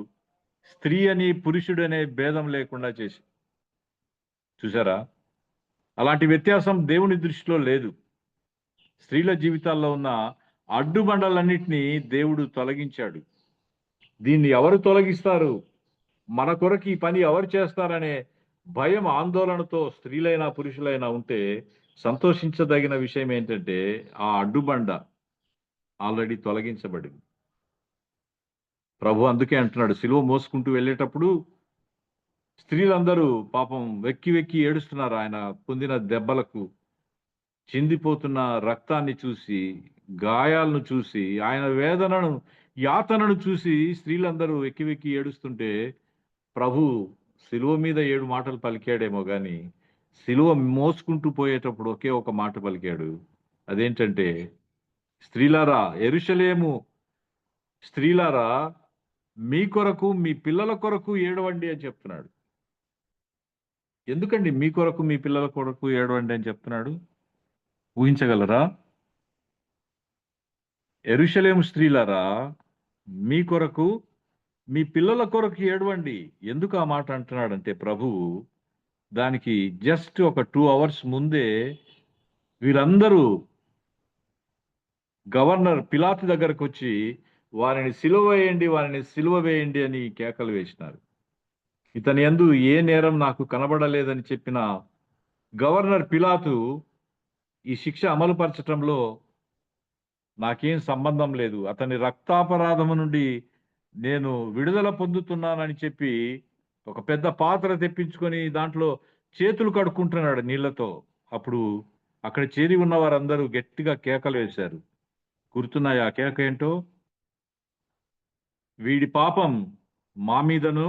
స్త్రీ అని పురుషుడనే భేదం లేకుండా చేసి, చూసారా? అలాంటి వ్యత్యాసం దేవుని దృష్టిలో లేదు. స్త్రీల జీవితాల్లో ఉన్న అడ్డుబండలన్నింటినీ దేవుడు తొలగించాడు. దీన్ని ఎవరు తొలగిస్తారు, మన కొరకు ఈ పని ఎవరు చేస్తారనే భయం ఆందోళనతో స్త్రీలైనా పురుషులైనా ఉంటే సంతోషించదగిన విషయం ఏంటంటే ఆ అడ్డుబండ ఆల్రెడీ తొలగించబడింది. ప్రభు అందుకే అంటున్నాడు, సిలువ మోసుకుంటూ వెళ్ళేటప్పుడు స్త్రీలందరూ పాపం వెక్కి వెక్కి ఏడుస్తున్నారు. ఆయన పొందిన దెబ్బలకు, చిందిపోతున్న రక్తాన్ని చూసి, గాయాలను చూసి, ఆయన వేదనను, యాతనను చూసి స్త్రీలందరూ వెక్కి వెక్కి ఏడుస్తుంటే ప్రభు సిలువ మీద 7 మాటలు పలికాడేమో గాని సిలువ మోసుకుంటూ పోయేటప్పుడు ఒకే ఒక మాట పలికాడు. అదేంటంటే, స్త్రీలారా, యెరూషలేము స్త్రీలారా, మీ కొరకు మీ పిల్లల కొరకు ఏడవండి అని చెప్తున్నాడు. ఎందుకండి మీ కొరకు మీ పిల్లల కొరకు ఏడవండి అని చెప్తున్నాడు? ఊహించగలరా? యెరూషలేము స్త్రీలారా, మీ కొరకు మీ పిల్లల కొరకు ఏడవండి. ఎందుకు ఆ మాట అంటున్నాడంటే ప్రభువు, దానికి జస్ట్ ఒక 2 అవర్స్ ముందే వీరందరూ గవర్నర్ పిలాతు దగ్గరకు వచ్చి వారిని సిలువ వేయండి, వారిని సిలువ వేయండి అని కేకలు వేసినారు. ఇతని యందు ఏ నేరం నాకు కనబడలేదని చెప్పిన గవర్నర్ పిలాతు ఈ శిక్ష అమలుపరచటంలో నాకేం సంబంధం లేదు, అతని రక్తాపరాధము నుండి నేను విడుదల పొందుతున్నానని చెప్పి ఒక పెద్ద పాత్ర తెప్పించుకొని దాంట్లో చేతులు కడుక్కుంటున్నాడు నీళ్లతో. అప్పుడు అక్కడ చేరి ఉన్న వారందరూ గట్టిగా కేకలు వేశారు. గుర్తున్నాయి ఆ కేక ఏంటో? వీడి పాపం మా మీదను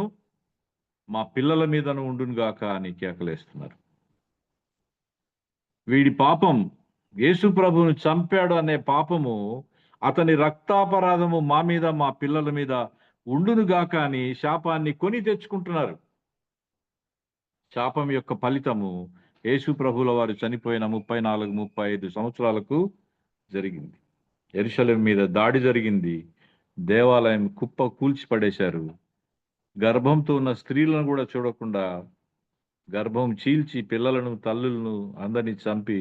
మా పిల్లల మీదను ఉండునుగాక అని కేకలేస్తున్నారు. వీడి పాపం, యేసు ప్రభువును చంపాడు అనే పాపము, అతని రక్తాపరాధము మా మీద మా పిల్లల మీద ఉండునుగాక అని శాపాన్ని కొని తెచ్చుకుంటున్నారు. శాపం యొక్క ఫలితము యేసు ప్రభువుల వారు చనిపోయిన 34-35 సంవత్సరాలకు జరిగింది. యెరూషలేము మీద దాడి జరిగింది. దేవాలయం కుప్ప కూల్చి పడేశారు. గర్భంతో ఉన్న స్త్రీలను కూడా చూడకుండా గర్భం చీల్చి పిల్లలను, తల్లులను అందరినీ చంపి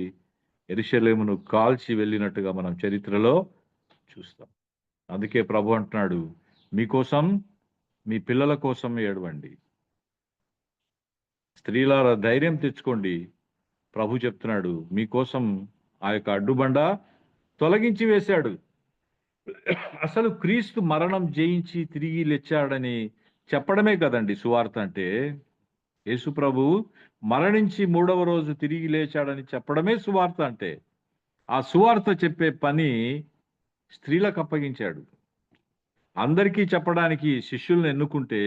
యెరూషలేమును కాల్చి వెళ్ళినట్టుగా మనం చరిత్రలో చూస్తాం. అందుకే ప్రభు అంటున్నాడు, మీకోసం మీ పిల్లల కోసం ఏడవండి. స్త్రీలారా, ధైర్యం తెచ్చుకోండి. ప్రభు చెప్తున్నాడు, మీకోసం ఆ యొక్క అడ్డుబండ తొలగించి వేశాడు. అసలు క్రీస్తు మరణం జయించి తిరిగి లేచాడని చెప్పడమే కదండి సువార్త అంటే. యేసు ప్రభు మరణించి 3వ రోజు తిరిగి లేచాడని చెప్పడమే సువార్త అంటే. ఆ సువార్త చెప్పే పని స్త్రీలకు అప్పగించాడు. అందరికీ చెప్పడానికి శిష్యులను ఎన్నుకుంటే,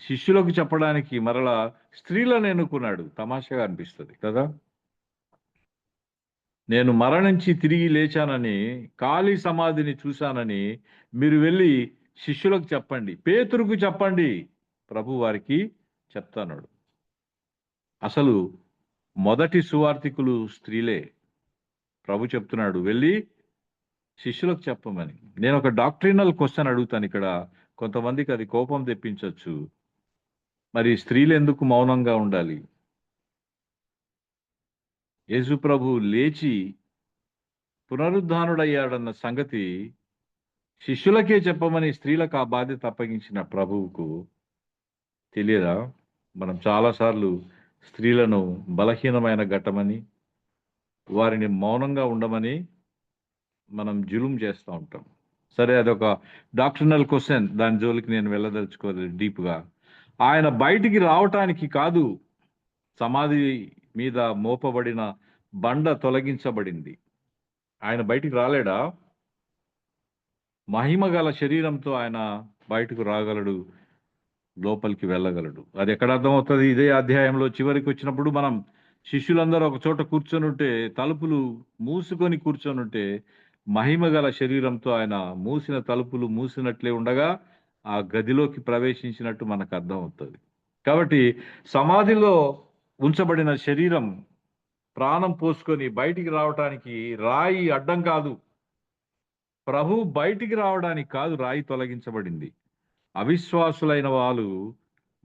శిష్యులకు చెప్పడానికి మరలా స్త్రీలను ఎన్నుకున్నాడు. తమాషాగా అనిపిస్తుంది కదా. నేను మరణించి తిరిగి లేచానని, ఖాళీ సమాధిని చూశానని మీరు వెళ్ళి శిష్యులకు చెప్పండి, పేతురుకు చెప్పండి, ప్రభు వారికి చెప్తాన్నాడు. అసలు మొదటి సువార్థికులు స్త్రీలే. ప్రభు చెప్తున్నాడు, వెళ్ళి శిష్యులకు చెప్పమని. నేను ఒక డాక్ట్రినల్ క్వశ్చన్ అడుగుతాను ఇక్కడ. కొంతమందికి అది కోపం తెప్పించవచ్చు. మరి స్త్రీలు ఎందుకు మౌనంగా ఉండాలి? యేసు ప్రభు లేచి పునరుద్ధానుడయ్యాడన్న సంగతి శిష్యులకే చెప్పమని స్త్రీలకు ఆ బాధ్యత అప్పగించిన ప్రభువుకు తెలియదా? మనం చాలాసార్లు స్త్రీలను బలహీనమైన ఘట్టమని, వారిని మౌనంగా ఉండమని మనం జులుం చేస్తూ ఉంటాం. సరే, అదొక డాక్టర్నల్ క్వశ్చన్, దాని జోలికి నేను వెళ్ళదలుచుకోలేదు డీప్గా. ఆయన బయటికి రావటానికి కాదు, సమాధి మీద మోపబడిన బండ తొలగించబడింది. ఆయన బయటికి రాలేడా? మహిమ గల శరీరంతో ఆయన బయటకు రాగలడు, లోపలికి వెళ్ళగలడు. అది ఎక్కడ అర్థమవుతుంది? ఇదే అధ్యాయంలో చివరికి వచ్చినప్పుడు మనం శిష్యులందరూ ఒక చోట కూర్చొని ఉంటే, తలుపులు మూసుకొని కూర్చొని ఉంటే, మహిమ గల శరీరంతో ఆయన మూసిన తలుపులు మూసినట్లే ఉండగా ఆ గదిలోకి ప్రవేశించినట్టు మనకు అర్థమవుతుంది. కాబట్టి సమాధిలో ఉంచబడిన శరీరం ప్రాణం పోసుకొని బయటికి రావటానికి రాయి అడ్డం కాదు. ప్రభు బయటికి రావడానికి కాదు రాయి తొలగించబడింది. అవిశ్వాసులైన వాళ్ళు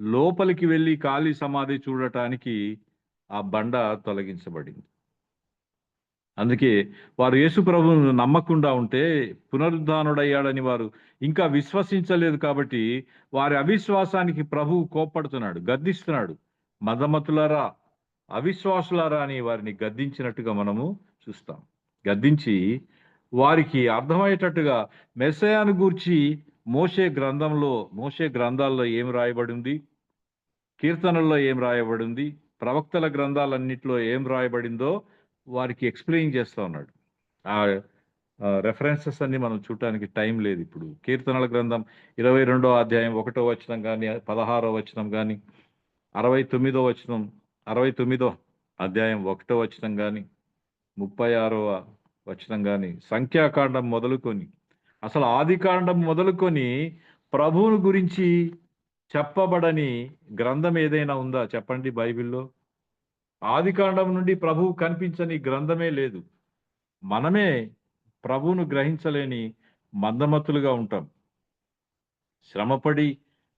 లోపలికి వెళ్ళి ఖాళీ సమాధి చూడటానికి ఆ బండ తొలగించబడింది. అందుకే వారు యేసు ప్రభువును నమ్మకుండా ఉంటే, పునరుద్ధానుడయ్యాడని వారు ఇంకా విశ్వసించలేదు కాబట్టి వారి అవిశ్వాసానికి ప్రభువు కోప్పడుతున్నాడు, గద్దిస్తున్నాడు. మదమతులారా, అవిశ్వాసులారా అని వారిని గద్దించినట్టుగా మనము చూస్తాం. గద్దించి వారికి అర్థమయ్యేటట్టుగా మెస్సయాను గూర్చి మోషే గ్రంథాల్లో ఏం రాయబడింది, కీర్తనల్లో ఏం రాయబడింది, ప్రవక్తల గ్రంథాలన్నింటిలో ఏం రాయబడిందో వారికి ఎక్స్ప్లెయిన్ చేస్తూ ఉన్నాడు. ఆ రెఫరెన్సెస్ అన్ని మనం చూడటానికి టైం లేదు ఇప్పుడు. కీర్తనల గ్రంథం 22వ అధ్యాయం 1వ వచనం కానీ, 16వ వచనం కానీ, 69వ అధ్యాయం 1వ వచనం కానీ, 36వ వచనం కానీ, సంఖ్యాకాండం మొదలుకొని, అసలు ఆదికాండం మొదలుకొని ప్రభువుని గురించి చెప్పబడని గ్రంథం ఏదైనా ఉందా చెప్పండి బైబిల్లో? ఆదికాండం నుండి ప్రభువు కనిపించని గ్రంథమే లేదు. మనమే ప్రభువును గ్రహించలేని మందమతులుగా ఉంటాం. శ్రమపడి,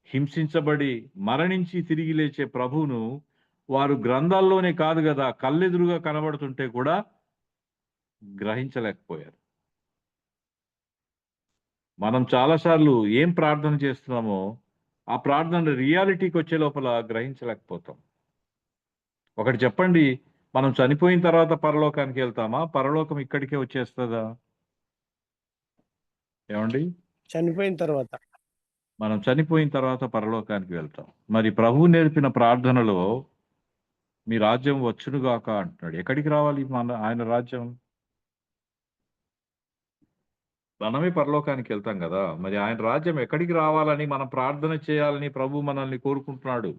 హింసించబడి, మరణించి తిరిగి లేచే ప్రభువును వారు గ్రంథాల్లోనే కాదు కదా, కళ్ళెదురుగా కనబడుతుంటే కూడా గ్రహించలేకపోయారు. మనం చాలాసార్లు ఏం ప్రార్థన చేస్తున్నామో ఆ ప్రార్థన రియాలిటీకి వచ్చే లోపల గ్రహించలేకపోతాం. ఒకటి చెప్పండి, మనం చనిపోయిన తర్వాత పరలోకానికి వెళ్తామా? పరలోకం ఇక్కడికే వచ్చేస్తుందా? ఏమండి? మనం చనిపోయిన తర్వాత పరలోకానికి వెళ్తాం. మరి ప్రభువు నేర్పిన ప్రార్థనలో మీ రాజ్యం వచ్చునుగాక అంటున్నాడు. ఎక్కడికి రావాలి ఆయన రాజ్యం? మనమే పరలోకానికి వెళ్తాం కదా, మరి ఆయన రాజ్యం ఎక్కడికి రావాలని మనం ప్రార్థన చేయాలని ప్రభు మనల్ని కోరుకుంటున్నాడు.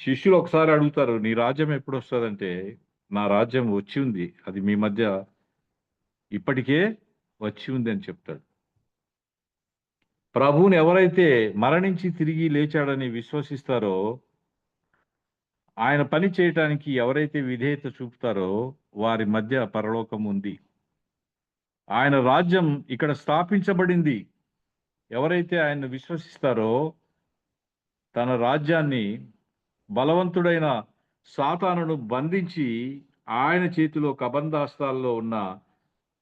శిష్యులు ఒకసారి అడుగుతారు, నీ రాజ్యం ఎప్పుడు వస్తుందంటే, నా రాజ్యం వచ్చి ఉంది, అది మీ మధ్య ఇప్పటికే వచ్చి ఉంది అని చెప్తాడు. ప్రభువుని ఎవరైతే మరణించి తిరిగి లేచాడని విశ్వసిస్తారో, ఆయన పని చేయటానికి ఎవరైతే విధేయత చూపుతారో వారి మధ్య పరలోకం ఉంది. ఆయన రాజ్యం ఇక్కడ స్థాపించబడింది. ఎవరైతే ఆయన్ను విశ్వసిస్తారో తన రాజ్యాన్ని బలవంతుడైన సాతానును బంధించి ఆయన చేతిలో కబంధాస్తాల్లో ఉన్న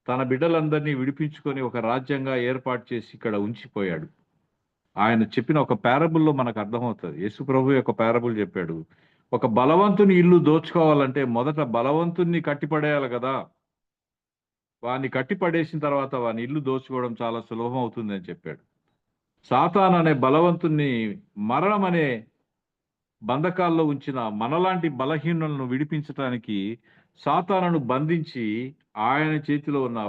తన బిడ్డలందరినీ విడిపించుకొని ఒక రాజ్యంగా ఏర్పాటు చేసి ఇక్కడ ఉంచిపోయాడు. ఆయన చెప్పిన ఒక పారబుల్లో మనకు అర్థమవుతుంది. యేసు ప్రభు ఒక పారబుల్ చెప్పాడు. ఒక బలవంతుని ఇల్లు దోచుకోవాలంటే మొదట బలవంతుని కట్టిపడేయాలి కదా. వాడిని కట్టిపడేసిన తర్వాత వాని ఇల్లు దోచుకోవడం చాలా సులభం అవుతుంది అని చెప్పాడు. సాతాన్ అనే బలవంతుని మరణం అనే బంధకాల్లో ఉంచిన మనలాంటి బలహీనులను విడిపించడానికి సాతానును బంధించి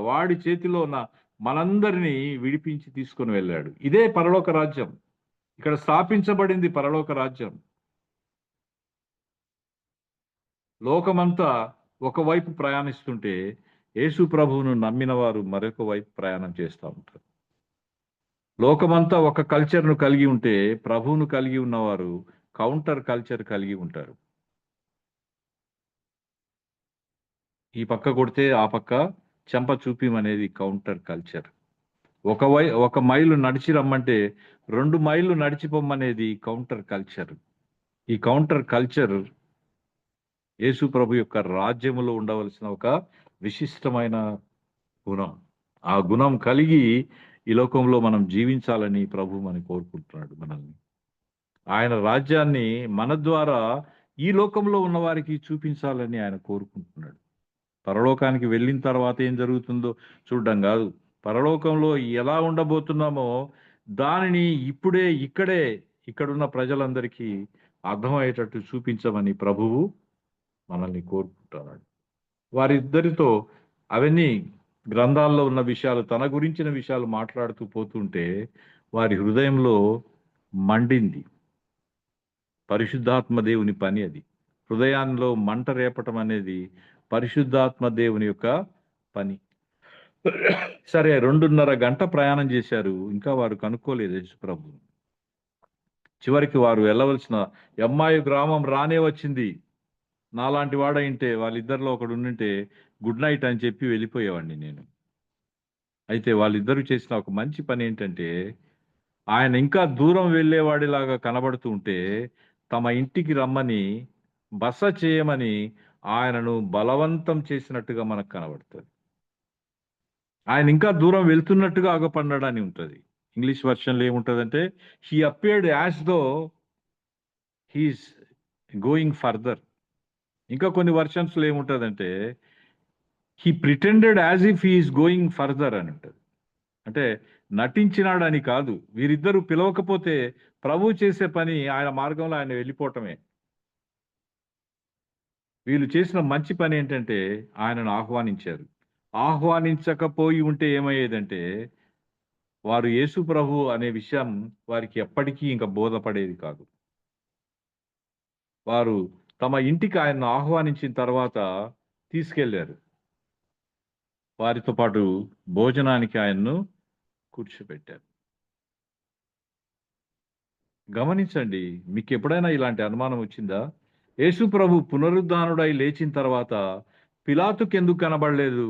వాడి చేతిలో ఉన్న మనందరినీ విడిపించి తీసుకొని వెళ్ళాడు. ఇదే పరలోక రాజ్యం. ఇక్కడ స్థాపించబడింది పరలోక రాజ్యం. లోకమంతా ఒకవైపు ప్రయాణిస్తుంటే యేసు ప్రభువును నమ్మిన వారు మరొక వైపు ప్రయాణం చేస్తూ ఉంటారు. లోకమంతా ఒక కల్చర్ను కలిగి ఉంటే ప్రభువును కలిగి ఉన్నవారు కౌంటర్ కల్చర్ కలిగి ఉంటారు. ఈ పక్క కొడితే ఆ పక్క చెంప చూపిమనేది కౌంటర్ కల్చర్. ఒక మైలు నడిచి రమ్మంటే 2 మైళ్ళు నడిచిపోమ్మనేది కౌంటర్ కల్చర్. ఈ కౌంటర్ కల్చర్ యేసు ప్రభు యొక్క రాజ్యములో ఉండవలసిన ఒక విశిష్టమైన గుణం. ఆ గుణం కలిగి ఈ లోకంలో మనం జీవించాలని ప్రభు మనం కోరుకుంటున్నాడు మనల్ని. ఆయన రాజ్యాన్ని మన ద్వారా ఈ లోకంలో ఉన్న వారికి చూపించాలని ఆయన కోరుకుంటున్నాడు. పరలోకానికి వెళ్ళిన తర్వాత ఏం జరుగుతుందో చూడడం కాదు, పరలోకంలో ఎలా ఉండబోతున్నామో దానిని ఇక్కడున్న ప్రజలందరికీ అర్థమయ్యేటట్టు చూపించమని ప్రభువు మనల్ని కోరుకుంటున్నాడు. వారిద్దరితో అవన్నీ గ్రంథాల్లో ఉన్న విషయాలు, తన గురించిన విషయాలు మాట్లాడుతూ పోతుంటే వారి హృదయంలో మండింది. పరిశుద్ధాత్మ దేవుని పని అది. హృదయాల్లో మంట రేపటం అనేది పరిశుద్ధాత్మ దేవుని యొక్క పని. సరే, 2.5 గంట ప్రయాణం చేశారు, ఇంకా వారు కనుక్కోలేదు యేసు ప్రభు. చివరికి వారు వెళ్ళవలసిన ఎమ్మాయి గ్రామం రానే వచ్చింది. నాలాంటి వాడైంటే వాళ్ళిద్దరిలో ఒకడు ఉండింటే గుడ్ నైట్ అని చెప్పి వెళ్ళిపోయేవాడిని నేను. అయితే వాళ్ళిద్దరూ చేసిన ఒక మంచి పని ఏంటంటే, ఆయన ఇంకా దూరం వెళ్ళేవాడిలాగా కనబడుతూ ఉంటే తమ ఇంటికి రమ్మని బస చేయమని ఆయనను బలవంతం చేసినట్టుగా మనకు కనబడుతుంది. ఆయన ఇంకా దూరం వెళ్తున్నట్టుగా ఆగపడ్డాడని ఉంటుంది. ఇంగ్లీష్ వర్షన్లో ఏముంటుందంటే, he appeared as though he's going further. ఇంకా కొన్ని వర్షన్స్లో ఏముంటుందంటే he pretended as if he is going further అని ఉంటుంది. అంటే నటించినాడని కాదు, వీరిద్దరూ పిలవకపోతే ప్రభు చేసే పని ఆయన మార్గంలో ఆయన వెళ్ళిపోవటమే. వీళ్ళు చేసిన మంచి పని ఏంటంటే ఆయనను ఆహ్వానించారు. ఆహ్వానించకపోయి ఉంటే ఏమయ్యేదంటే వారు యేసు ప్రభు అనే విషయం వారికి ఎప్పటికీ ఇంకా బోధపడేది కాదు. వారు తమ ఇంటికి ఆయన్ను ఆహ్వానించిన తర్వాత తీసుకెళ్లారు. వారితో పాటు భోజనానికి ఆయన్ను కూర్చోబెట్టారు. గమనించండి, మీకు ఎప్పుడైనా ఇలాంటి అనుమానం వచ్చిందా? యేసు ప్రభు పునరుద్ధానుడై లేచిన తర్వాత పిలాతుకి ఎందుకు కనబడలేదు?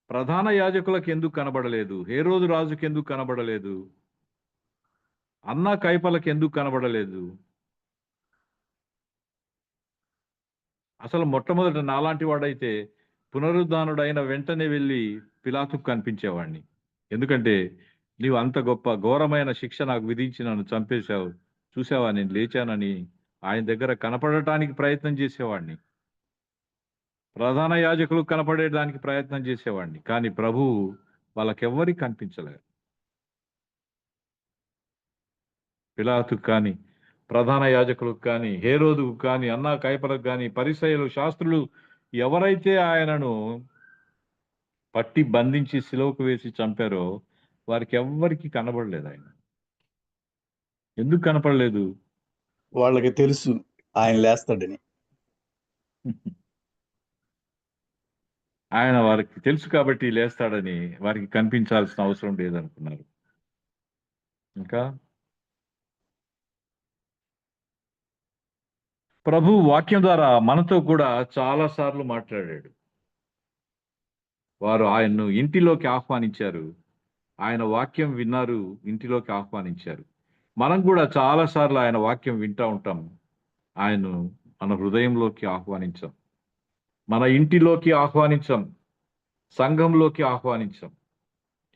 ప్రధాన యాజకులకు ఎందుకు కనబడలేదు? హేరోదు రాజుకి ఎందుకు కనబడలేదు? అన్నా కైపలకు ఎందుకు కనబడలేదు? అసలు మొట్టమొదట నాలాంటి వాడైతే పునరుద్ధానుడైన వెంటనే వెళ్ళి పిలాతుకు కనిపించేవాడిని. ఎందుకంటే నీవు అంత గొప్ప ఘోరమైన శిక్ష నాకు విధించి నన్ను చంపేశావు, చూసావా నేను లేచానని ఆయన దగ్గర కనపడటానికి ప్రయత్నం చేసేవాడిని. ప్రధాన యాజకులు కనపడేదానికి ప్రయత్నం చేసేవాడిని. కానీ ప్రభువు వాళ్ళకెవ్వరికి కనిపించలేదు. పిలాతుకు కానీ, ప్రధాన యాజకులకు కానీ, హేరోదుకు కానీ, అన్నా కైపలకు కానీ, పరిసయ్యులు, శాస్త్రులు ఎవరైతే ఆయనను పట్టి బంధించి సిలువకు వేసి చంపారో వారికి ఎవ్వరికి కనబడలేదు. ఆయన ఎందుకు కనపడలేదు? వాళ్ళకి తెలుసు ఆయన లేస్తాడని. ఆయన వారికి తెలుసు కాబట్టి లేస్తాడని వారికి కనిపించాల్సిన అవసరం లేదనుకున్నారు. ఇంకా ప్రభు వాక్యం ద్వారా మనతో కూడా చాలా సార్లు మాట్లాడాడు. వారు ఆయన్ను ఇంటిలోకి ఆహ్వానించారు, ఆయన వాక్యం విన్నారు, ఇంటిలోకి ఆహ్వానించారు. మనం కూడా చాలా సార్లు ఆయన వాక్యం వింటూ ఉంటాం, ఆయన్ను మన హృదయంలోకి ఆహ్వానించాం, మన ఇంటిలోకి ఆహ్వానించాం, సంఘంలోకి ఆహ్వానించాం.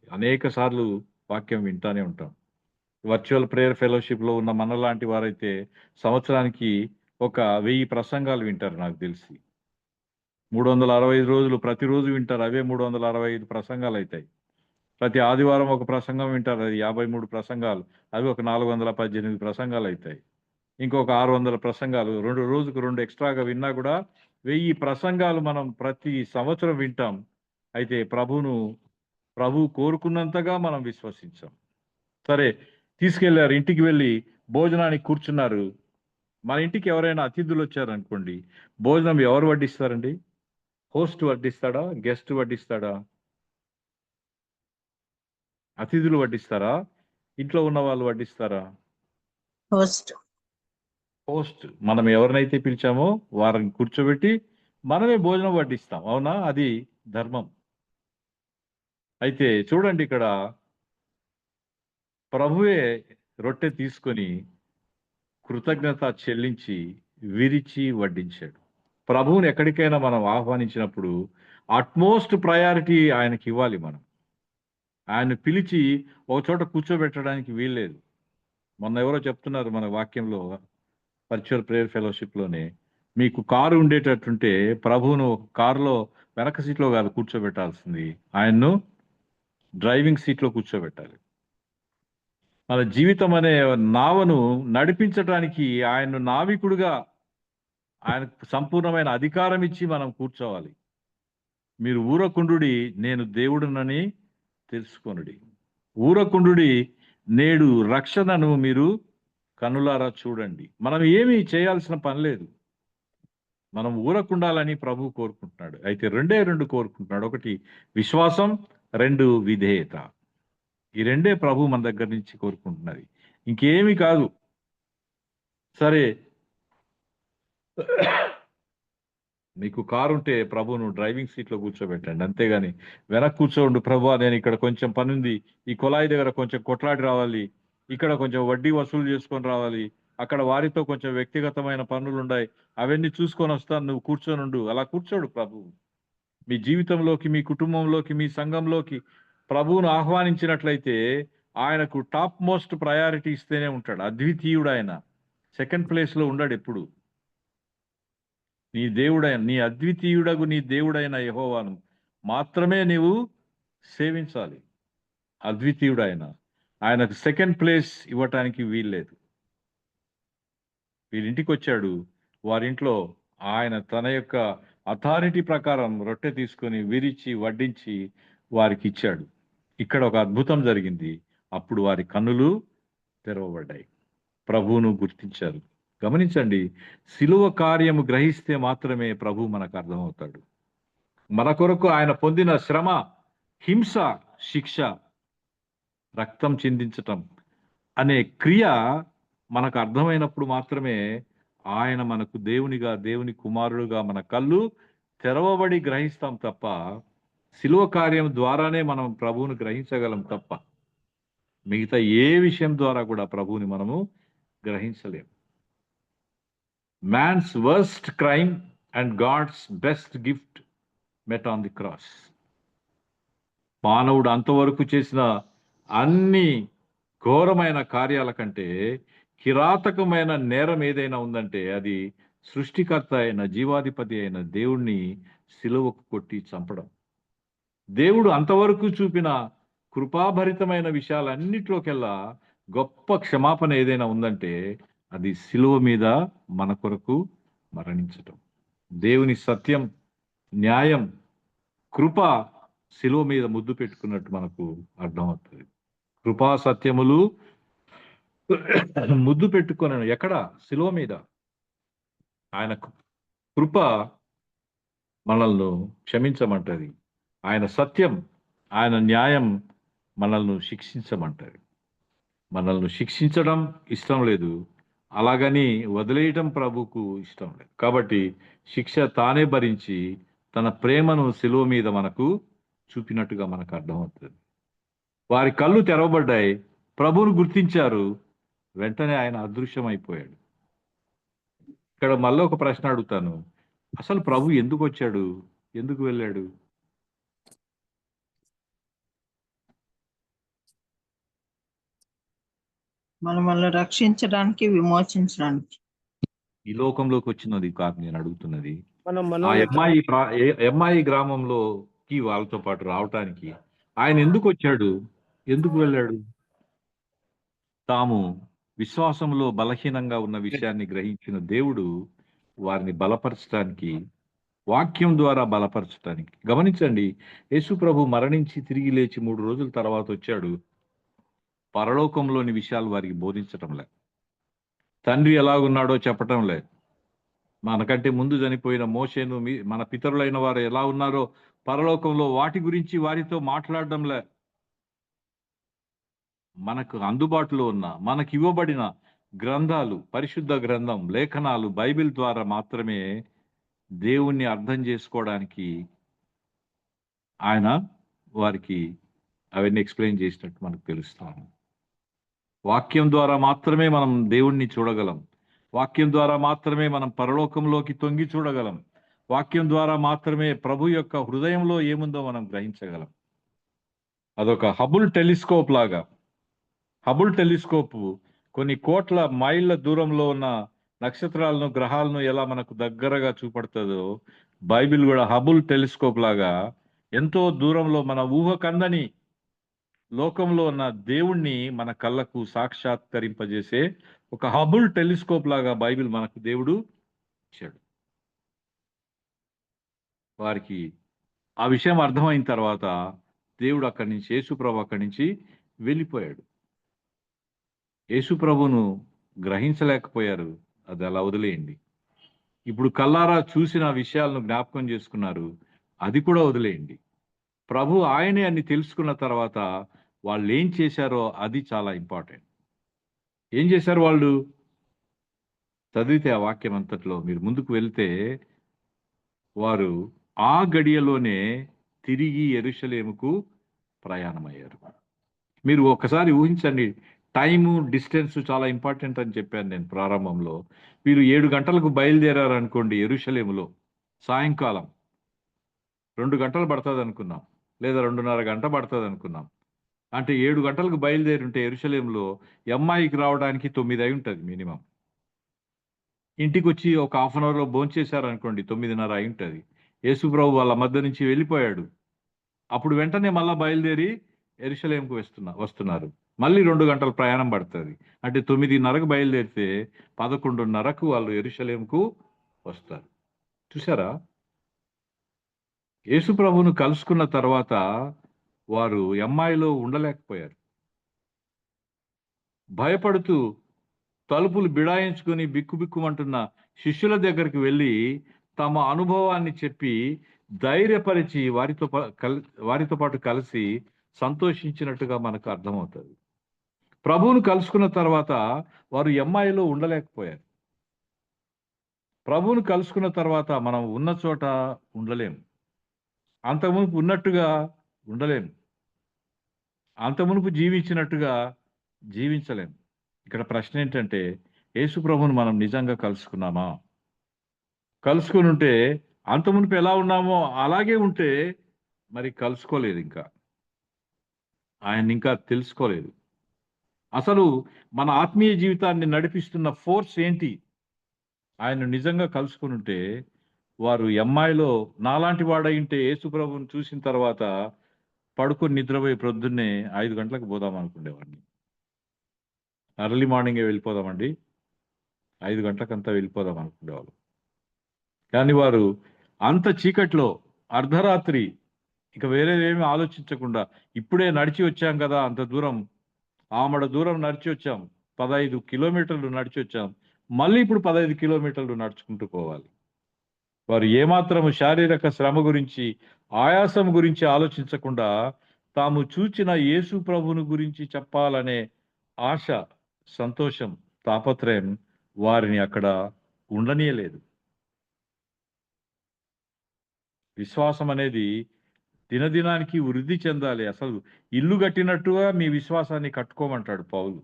అనేక సార్లు వాక్యం వింటానే ఉంటాం. వర్చువల్ ప్రేయర్ ఫెలోషిప్లో ఉన్న మనలాంటి వారైతే సంవత్సరానికి ఒక 1000 ప్రసంగాలు వింటారు నాకు తెలిసి. 365 రోజులు ప్రతిరోజు వింటారు, అవే 365 ప్రసంగాలు అవుతాయి. ప్రతి ఆదివారం ఒక ప్రసంగం వింటారు, అది 53 ప్రసంగాలు, అవి ఒక 418 ప్రసంగాలు అవుతాయి. ఇంకొక 600 ప్రసంగాలు, రోజుకు 2 ఎక్స్ట్రాగా విన్నా కూడా 1000 ప్రసంగాలు మనం ప్రతి సంవత్సరం వింటాం. అయితే ప్రభు కోరుకున్నంతగా మనం విశ్వసించాం. సరే, తీసుకెళ్లారు, ఇంటికి వెళ్ళి భోజనానికి కూర్చున్నారు. మన ఇంటికి ఎవరైనా అతిథులు వచ్చారనుకోండి, భోజనం ఎవరు వడ్డిస్తారండి? హోస్ట్ వడ్డిస్తాడా? గెస్ట్ వడ్డిస్తాడా? అతిథులు వడ్డిస్తారా? ఇంట్లో ఉన్న వాళ్ళు వడ్డిస్తారా? హోస్ట్. మనం ఎవరినైతే పిలిచామో వారిని కూర్చోబెట్టి మనమే భోజనం వడ్డిస్తాం. అవునా? అది ధర్మం. అయితే చూడండి, ఇక్కడ ప్రభువే రొట్టె తీసుకొని కృతజ్ఞత చెల్లించి విరిచి వడ్డించాడు. ప్రభువుని ఎక్కడికైనా మనం ఆహ్వానించినప్పుడు అట్మోస్ట్ ప్రయారిటీ ఆయనకి ఇవ్వాలి. మనం ఆయన పిలిచి ఒక చోట కూర్చోబెట్టడానికి వీల్లేదు. మొన్న ఎవరో చెప్తున్నారు మన వాక్యంలో, వర్చువల్ ప్రేయర్ ఫెలోషిప్లోనే, మీకు కారు ఉండేటట్టుంటే ప్రభువును కారులో వెనక సీట్లో కాదు కూర్చోబెట్టాల్సింది, ఆయన్ను డ్రైవింగ్ సీట్లో కూర్చోబెట్టాలి. మన జీవితం అనే నావను నడిపించడానికి ఆయన్ను నావికుడుగా, ఆయనకు సంపూర్ణమైన అధికారం ఇచ్చి మనం కూర్చోవాలి. మీరు ఊరకుండుడి, నేను దేవుడునని తెలుసుకొనుడి. ఊరకుండుడి, నేడు రక్షణను మీరు కనులారా చూడండి. మనం ఏమీ చేయాల్సిన పని లేదు, మనం ఊరకుండాలని ప్రభు కోరుకుంటున్నాడు. అయితే 2 కోరుకుంటున్నాడు. ఒకటి విశ్వాసం, 2 విధేయత. ఈ 2 ప్రభు మన దగ్గర నుంచి కోరుకుంటున్నది, ఇంకేమీ కాదు. సరే, మీకు కారు ఉంటే ప్రభును డ్రైవింగ్ సీట్లో కూర్చోబెట్టండి, అంతేగాని వెనక్కి కూర్చోండు, ప్రభు నేను ఇక్కడ కొంచెం పని ఉంది, ఈ కుళాయి దగ్గర కొంచెం కొట్లాడి రావాలి, ఇక్కడ కొంచెం వడ్డీ వసూలు చేసుకొని రావాలి, అక్కడ వారితో కొంచెం వ్యక్తిగతమైన పనులు ఉన్నాయి, అవన్నీ చూసుకొని వస్తాను, నువ్వు కూర్చొనుండు. అలా కూర్చోడు ప్రభు. మీ జీవితంలోకి, మీ కుటుంబంలోకి, మీ సంఘంలోకి ప్రభువును ఆహ్వానించినట్లయితే ఆయనకు టాప్ మోస్ట్ ప్రయారిటీ ఇస్తేనే ఉంటాడు. అద్వితీయుడు ఆయన. సెకండ్ ప్లేస్లో ఉండడు ఎప్పుడు. నీ దేవుడైన, నీ అద్వితీయుడగు నీ దేవుడైన యెహోవాను మాత్రమే నీవు సేవించాలి. అద్వితీయుడు ఆయనకు సెకండ్ ప్లేస్ ఇవ్వటానికి వీల్లేదు. వీరింటికి వచ్చాడు, వారింట్లో ఆయన తన యొక్క అథారిటీ ప్రకారం రొట్టె తీసుకొని విరిచి వడ్డించి వారికి ఇచ్చాడు. ఇక్కడ ఒక అద్భుతం జరిగింది. అప్పుడు వారి కన్నులు తెరవబడ్డాయి, ప్రభువును గుర్తించారు. గమనించండి, శిలువ కార్యము గ్రహిస్తే మాత్రమే ప్రభు మనకు అర్థమవుతాడు. మన కొరకు ఆయన పొందిన శ్రమ, హింస, శిక్ష, రక్తం చిందించటం అనే క్రియ మనకు అర్థమైనప్పుడు మాత్రమే ఆయన మనకు దేవునిగా, దేవుని కుమారుడుగా మన కళ్ళు తెరవబడి గ్రహిస్తాం తప్ప, శిలువ కార్యం ద్వారానే మనం ప్రభువును గ్రహించగలం తప్ప మిగతా ఏ విషయం ద్వారా కూడా ప్రభువుని మనము గ్రహించలేం. Man's worst crime and God's best gift met on the cross. మానవుడు అంతవరకు చేసిన అన్ని ఘోరమైన కార్యాల కంటే కిరాతకమైన నేరం ఏదైనా ఉందంటే అది సృష్టికర్త అయిన, జీవాధిపతి అయిన దేవుణ్ణి సిలువకు కొట్టి చంపడం. దేవుడు అంతవరకు చూపిన కృపాభరితమైన విషయాలన్నిట్లోకెల్లా గొప్ప క్షమాపణ ఏదైనా ఉందంటే అది సిలువ మీద మన కొరకు మరణించటం. దేవుని సత్యం, న్యాయం, కృప సిలువ మీద ముద్దు పెట్టుకున్నట్టు మనకు అర్థమవుతుంది. కృపా సత్యములు ముద్దు పెట్టుకున్నాను ఎక్కడ? సిలువ మీద. ఆయన కృప మనల్ని క్షమించమంటది, ఆయన సత్యం, ఆయన న్యాయం మనల్ని శిక్షించమంటది. మనల్ని శిక్షించడం ఇష్టం లేదు, అలాగని వదిలేయటం ప్రభుకు ఇష్టం లేదు. కాబట్టి శిక్ష తానే భరించి తన ప్రేమను సిలువ మీద మనకు చూపినట్టుగా మనకు అర్థమవుతుంది. వారి కళ్ళు తెరవబడ్డాయి, ప్రభువును గుర్తించారు, వెంటనే ఆయన అదృశ్యమైపోయాడు. ఇక్కడ మళ్ళీ ఒక ప్రశ్న అడుగుతాను, అసలు ప్రభు ఎందుకు వచ్చాడు, ఎందుకు వెళ్ళాడు? మనల్ని రక్షించడానికి, విమోచించడానికి. ఈ లోకంలోకి వచ్చినది కాదు నేను అడుగుతున్నది. మనం ఆ ఎమ్మాయి గ్రామంలోకి వాళ్ళతో పాటు రావటానికి ఆయన ఎందుకు వచ్చాడు, ఎందుకు వెళ్ళాడు? తాము విశ్వాసంలో బలహీనంగా ఉన్న విషయాన్ని గ్రహించిన దేవుడు వారిని బలపరచడానికి, వాక్యం ద్వారా బలపరచడానికి. గమనించండి, యేసు ప్రభు మరణించి తిరిగి లేచి 3 రోజుల తర్వాత వచ్చాడు. పరలోకంలోని విషయాలు వారికి బోధించటంలే, తండ్రి ఎలాగున్నాడో చెప్పటంలే, మనకంటే ముందు చనిపోయిన మోషేను మన పితరులైన వారు ఎలా ఉన్నారో పరలోకంలో వాటి గురించి వారితో మాట్లాడడంలే. మనకు అందుబాటులో ఉన్న, మనకు ఇవ్వబడిన గ్రంథాలు, పరిశుద్ధ గ్రంథం, లేఖనాలు, బైబిల్ ద్వారా మాత్రమే దేవుణ్ణి అర్థం చేసుకోవడానికి ఆయన వారికి అవన్నీ ఎక్స్ప్లెయిన్ చేసినట్టు మనకు తెలుస్తాము. వాక్యం ద్వారా మాత్రమే మనం దేవుణ్ణి చూడగలం, వాక్యం ద్వారా మాత్రమే మనం పరలోకంలోకి తొంగి చూడగలం, వాక్యం ద్వారా మాత్రమే ప్రభు యొక్క హృదయంలో ఏముందో మనం గ్రహించగలం. అదొక హబుల్ టెలిస్కోప్ లాగా. హబుల్ టెలిస్కోప్ కొన్ని కోట్ల మైళ్ళ దూరంలో ఉన్న నక్షత్రాలను, గ్రహాలను ఎలా మనకు దగ్గరగా చూపడుతుందో, బైబిల్ కూడా హబుల్ టెలిస్కోప్ లాగా ఎంతో దూరంలో మన ఊహకందని లోకంలో ఉన్న దేవుణ్ణి మన కళ్ళకు సాక్షాత్కరింపజేసే ఒక హబుల్ టెలిస్కోప్ లాగా బైబిల్ మనకు దేవుడు ఇచ్చాడు. వారికి ఆ విషయం అర్థమైన తర్వాత దేవుడు అక్కడి నుంచి, యేసుప్రభు అక్కడి నుంచి వెళ్ళిపోయాడు. యేసుప్రభును గ్రహించలేకపోయారు, అది అలా వదిలేయండి. ఇప్పుడు కల్లారా చూసిన విషయాలను జ్ఞాపకం చేసుకున్నారు, అది కూడా వదిలేయండి. ప్రభు ఆయనే అని తెలుసుకున్న తర్వాత వాళ్ళు ఏం చేశారో అది చాలా ఇంపార్టెంట్. ఏం చేశారు వాళ్ళు? చదివితే ఆ వాక్యం అంతట్లో మీరు ముందుకు వెళ్తే, వారు ఆ గడియలోనే తిరిగి యెరూషలేముకు ప్రయాణమయ్యారు. మీరు ఒకసారి ఊహించండి, టైము, డిస్టెన్స్ చాలా ఇంపార్టెంట్ అని చెప్పాను నేను ప్రారంభంలో. వీరు 7 గంటలకు బయలుదేరారు అనుకోండి యెరూషలేములో, సాయంకాలం 2 గంటలు పడుతుంది అనుకున్నాం, లేదా 2:30 గంట పడుతుంది అనుకున్నాం. అంటే 7 గంటలకు బయలుదేరి ఉంటే యెరూషలేములో ఎమ్మాయికి రావడానికి 9 అయి ఉంటుంది మినిమం. ఇంటికి వచ్చి ఒక హాఫ్ అన్ అవర్లో భోంచేశారు అనుకోండి, 9:30 అయి ఉంటుంది. యేసు ప్రభు వాళ్ళ మధ్య నుంచి వెళ్ళిపోయాడు. అప్పుడు వెంటనే మళ్ళా బయలుదేరి యెరూషలేముకు వస్తున్నారు. మళ్ళీ 2 గంటల ప్రయాణం పడుతుంది. అంటే 9:30కు బయలుదేరితే 11:30కు వాళ్ళు యెరూషలేముకు వస్తారు. చూసారా? యేసు ప్రభువును కలుసుకున్న తర్వాత వారు ఎమ్మాయిలో ఉండలేకపోయారు. భయపడుతూ తలుపులు బిడాయించుకొని బిక్కుబిక్కుమంటున్న శిష్యుల దగ్గరికి వెళ్ళి తమ అనుభవాన్ని చెప్పి ధైర్యపరిచి వారితో పాటు కలిసి సంతోషించినట్టుగా మనకు అర్థమవుతుంది. ప్రభువును కలుసుకున్న తర్వాత వారు ఎమ్మాయిలో ఉండలేకపోయారు. ప్రభువును కలుసుకున్న తర్వాత మనం ఉన్న చోట ఉండలేము, అంతమునుపు ఉన్నట్టుగా ఉండలేము, అంతమునుపు జీవించినట్టుగా జీవించలేము. ఇక్కడ ప్రశ్న ఏంటంటే, యేసు ప్రభువును మనం నిజంగా కలుసుకున్నామా? కలుసుకుని ఉంటే అంతమునుపు ఎలా ఉన్నామో అలాగే ఉంటే మరి కలుసుకోలేదు, ఇంకా ఆయన ఇంకా తెలుసుకోలేదు. అసలు మన ఆత్మీయ జీవితాన్ని నడిపిస్తున్న ఫోర్స్ ఏంటి? ఆయన నిజంగా కలుసుకుని ఉంటే వారు ఎమ్మాయిలో నాలాంటి వాడైంటే యేసు ప్రభువును చూసిన తర్వాత పడుకొని నిద్రపోయి ప్రొద్దున్నే 5 గంటలకు పోదాం అనుకునేవాడిని. అర్లీ మార్నింగే వెళ్ళిపోదామండి, 5 గంటలకంతా వెళ్ళిపోదాం అనుకునేవాళ్ళు. కానీ వారు అంత చీకట్లో అర్ధరాత్రి ఇక వేరేదేమీ ఆలోచించకుండా, ఇప్పుడే నడిచి వచ్చాం కదా, అంత దూరం ఆమడ దూరం నడిచి వచ్చాం, 15 కిలోమీటర్లు నడిచి వచ్చాం, మళ్ళీ ఇప్పుడు 15 కిలోమీటర్లు నడుచుకుంటూ పోవాలి. వారు ఏమాత్రము శారీరక శ్రమ గురించి, ఆయాసం గురించి ఆలోచించకుండా తాము చూచిన యేసు ప్రభువును గురించి చెప్పాలనే ఆశ, సంతోషం, తాపత్రయం వారిని అక్కడ ఉండనీయలేదు. విశ్వాసం అనేది దినదినానికి వృద్ధి చెందాలి. అసలు ఇల్లు కట్టినట్టుగా మీ విశ్వాసాన్ని కట్టుకోమంటాడు పౌలు.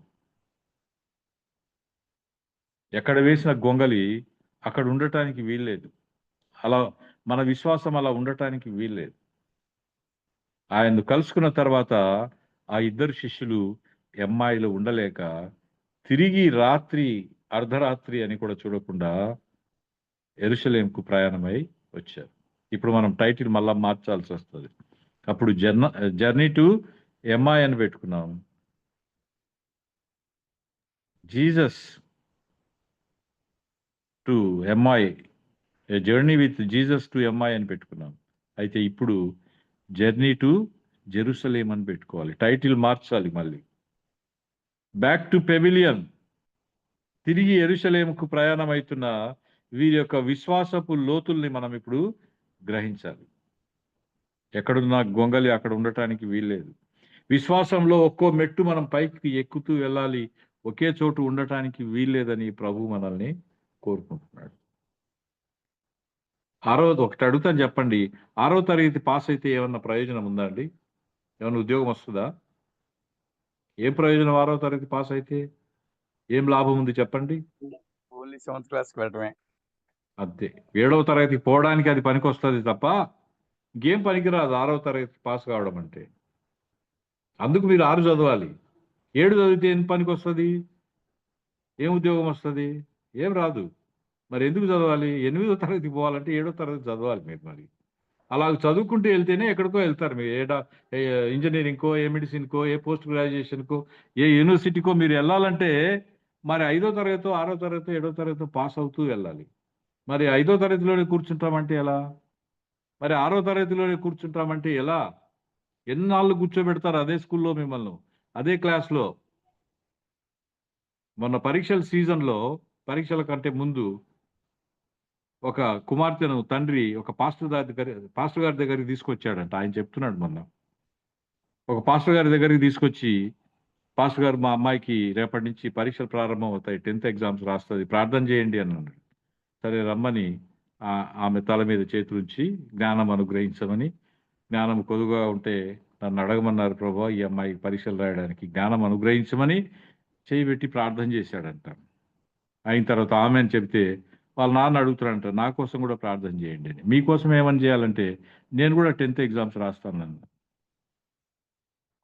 ఎక్కడ వేసిన గొంగలి అక్కడ ఉండటానికి వీల్లేదు. అలా మన విశ్వాసం అలా ఉండటానికి వీల్లేదు. ఆయన్ను కలుసుకున్న తర్వాత ఆ ఇద్దరు శిష్యులు ఎమ్మాయిలో ఉండలేక తిరిగి అర్ధరాత్రి అని కూడా చూడకుండా యెరూషలేముకు ప్రయాణమై వచ్చారు. ఇప్పుడు మనం టైటిల్ మళ్ళా మార్చాల్సి వస్తుంది. అప్పుడు జర్నీ టు ఎమ్మాయి అని పెట్టుకున్నాం. Jesus to Emmaus, a journey with Jesus to Emmaus అని పెట్టుకున్నాం. అయితే ఇప్పుడు జర్నీ టు జెరూసలేం అని పెట్టుకోవాలి. టైటిల్ మార్చాలి మళ్ళీ. బ్యాక్ టు పెవిలియన్, తిరిగి యెరూషలేముకు ప్రయాణం అవుతున్న వీరి యొక్క విశ్వాసపు లోతుల్ని మనం ఇప్పుడు గ్రహించాలి. ఎక్కడున్న గొంగలి అక్కడ ఉండటానికి వీల్లేదు. విశ్వాసంలో ఒక్కో మెట్టు మనం పైకి ఎక్కుతూ వెళ్ళాలి, ఒకే చోటు ఉండటానికి వీల్లేదని ప్రభు మనల్ని కోరుకుంటున్నాడు. ఒకటి అడుగుతాను, చెప్పండి, 6వ తరగతి పాస్ అయితే ఏమన్నా ప్రయోజనం ఉందా అండి? ఏమన్నా ఉద్యోగం వస్తుందా? ఏం ప్రయోజనం 6వ తరగతి పాస్ అయితే? ఏం లాభం ఉంది చెప్పండి? ఓన్లీ 7th క్లాస్కి వెళ్ళటమే. అంతే. 7వ తరగతికి పోవడానికి అది పనికి వస్తుంది తప్ప ఇంకేం పనికిరాదు 6వ తరగతి పాస్ కావడం అంటే. అందుకు మీరు 6 చదవాలి. 7 చదివితే ఏం పనికి వస్తుంది? ఏం ఉద్యోగం వస్తుంది? ఏం రాదు. మరి ఎందుకు చదవాలి? 8వ తరగతికి పోవాలంటే 7వ తరగతి చదవాలి మీరు. మరి అలా చదువుకుంటూ వెళ్తేనే ఎక్కడికో వెళ్తారు మీరు. ఇంజనీరింగ్కో, ఏ మెడిసిన్కో, ఏ పోస్ట్ గ్రాడ్యుయేషన్కో, ఏ యూనివర్సిటీకో మీరు వెళ్ళాలంటే మరి 5వ తరగతి, 6వ తరగతి, 7వ తరగతి పాస్ అవుతూ వెళ్ళాలి. మరి 5వ తరగతిలోనే కూర్చుంటామంటే ఎలా? మరి 6వ తరగతిలోనే కూర్చుంటామంటే ఎలా? ఎన్నాళ్ళు కూర్చోబెడతారు అదే స్కూల్లో మిమ్మల్ని, అదే క్లాస్లో? మొన్న పరీక్షల సీజన్లో, పరీక్షల కంటే ముందు ఒక కుమార్తెను తండ్రి ఒక పాస్టర్ గారి దగ్గరికి తీసుకొచ్చాడంట. ఆయన చెప్తున్నాడు, మొన్న ఒక పాస్టర్ గారి దగ్గరికి తీసుకొచ్చి, పాస్టర్ గారు, మా అమ్మాయికి రేపటి నుంచి పరీక్షలు ప్రారంభం అవుతాయి, 10th ఎగ్జామ్స్ రాస్తుంది, ప్రార్థన చేయండి అన్నాడు. సరే రమ్మని ఆమె తల మీద చేతులుంచి జ్ఞానం అనుగ్రహించమని, జ్ఞానం కొదుగా ఉంటే నన్ను అడగమన్నారు ప్రభా, ఈ అమ్మాయి పరీక్షలు రాయడానికి జ్ఞానం అనుగ్రహించమని చేయబెట్టి ప్రార్థన చేశాడంట. అయిన తర్వాత ఆమె అని చెప్తే వాళ్ళ నాన్న అడుగుతాడంట, నా కోసం కూడా ప్రార్థన చేయండి అని. మీకోసం ఏమని చేయాలంటే, నేను కూడా 10th ఎగ్జామ్స్ రాస్తాను.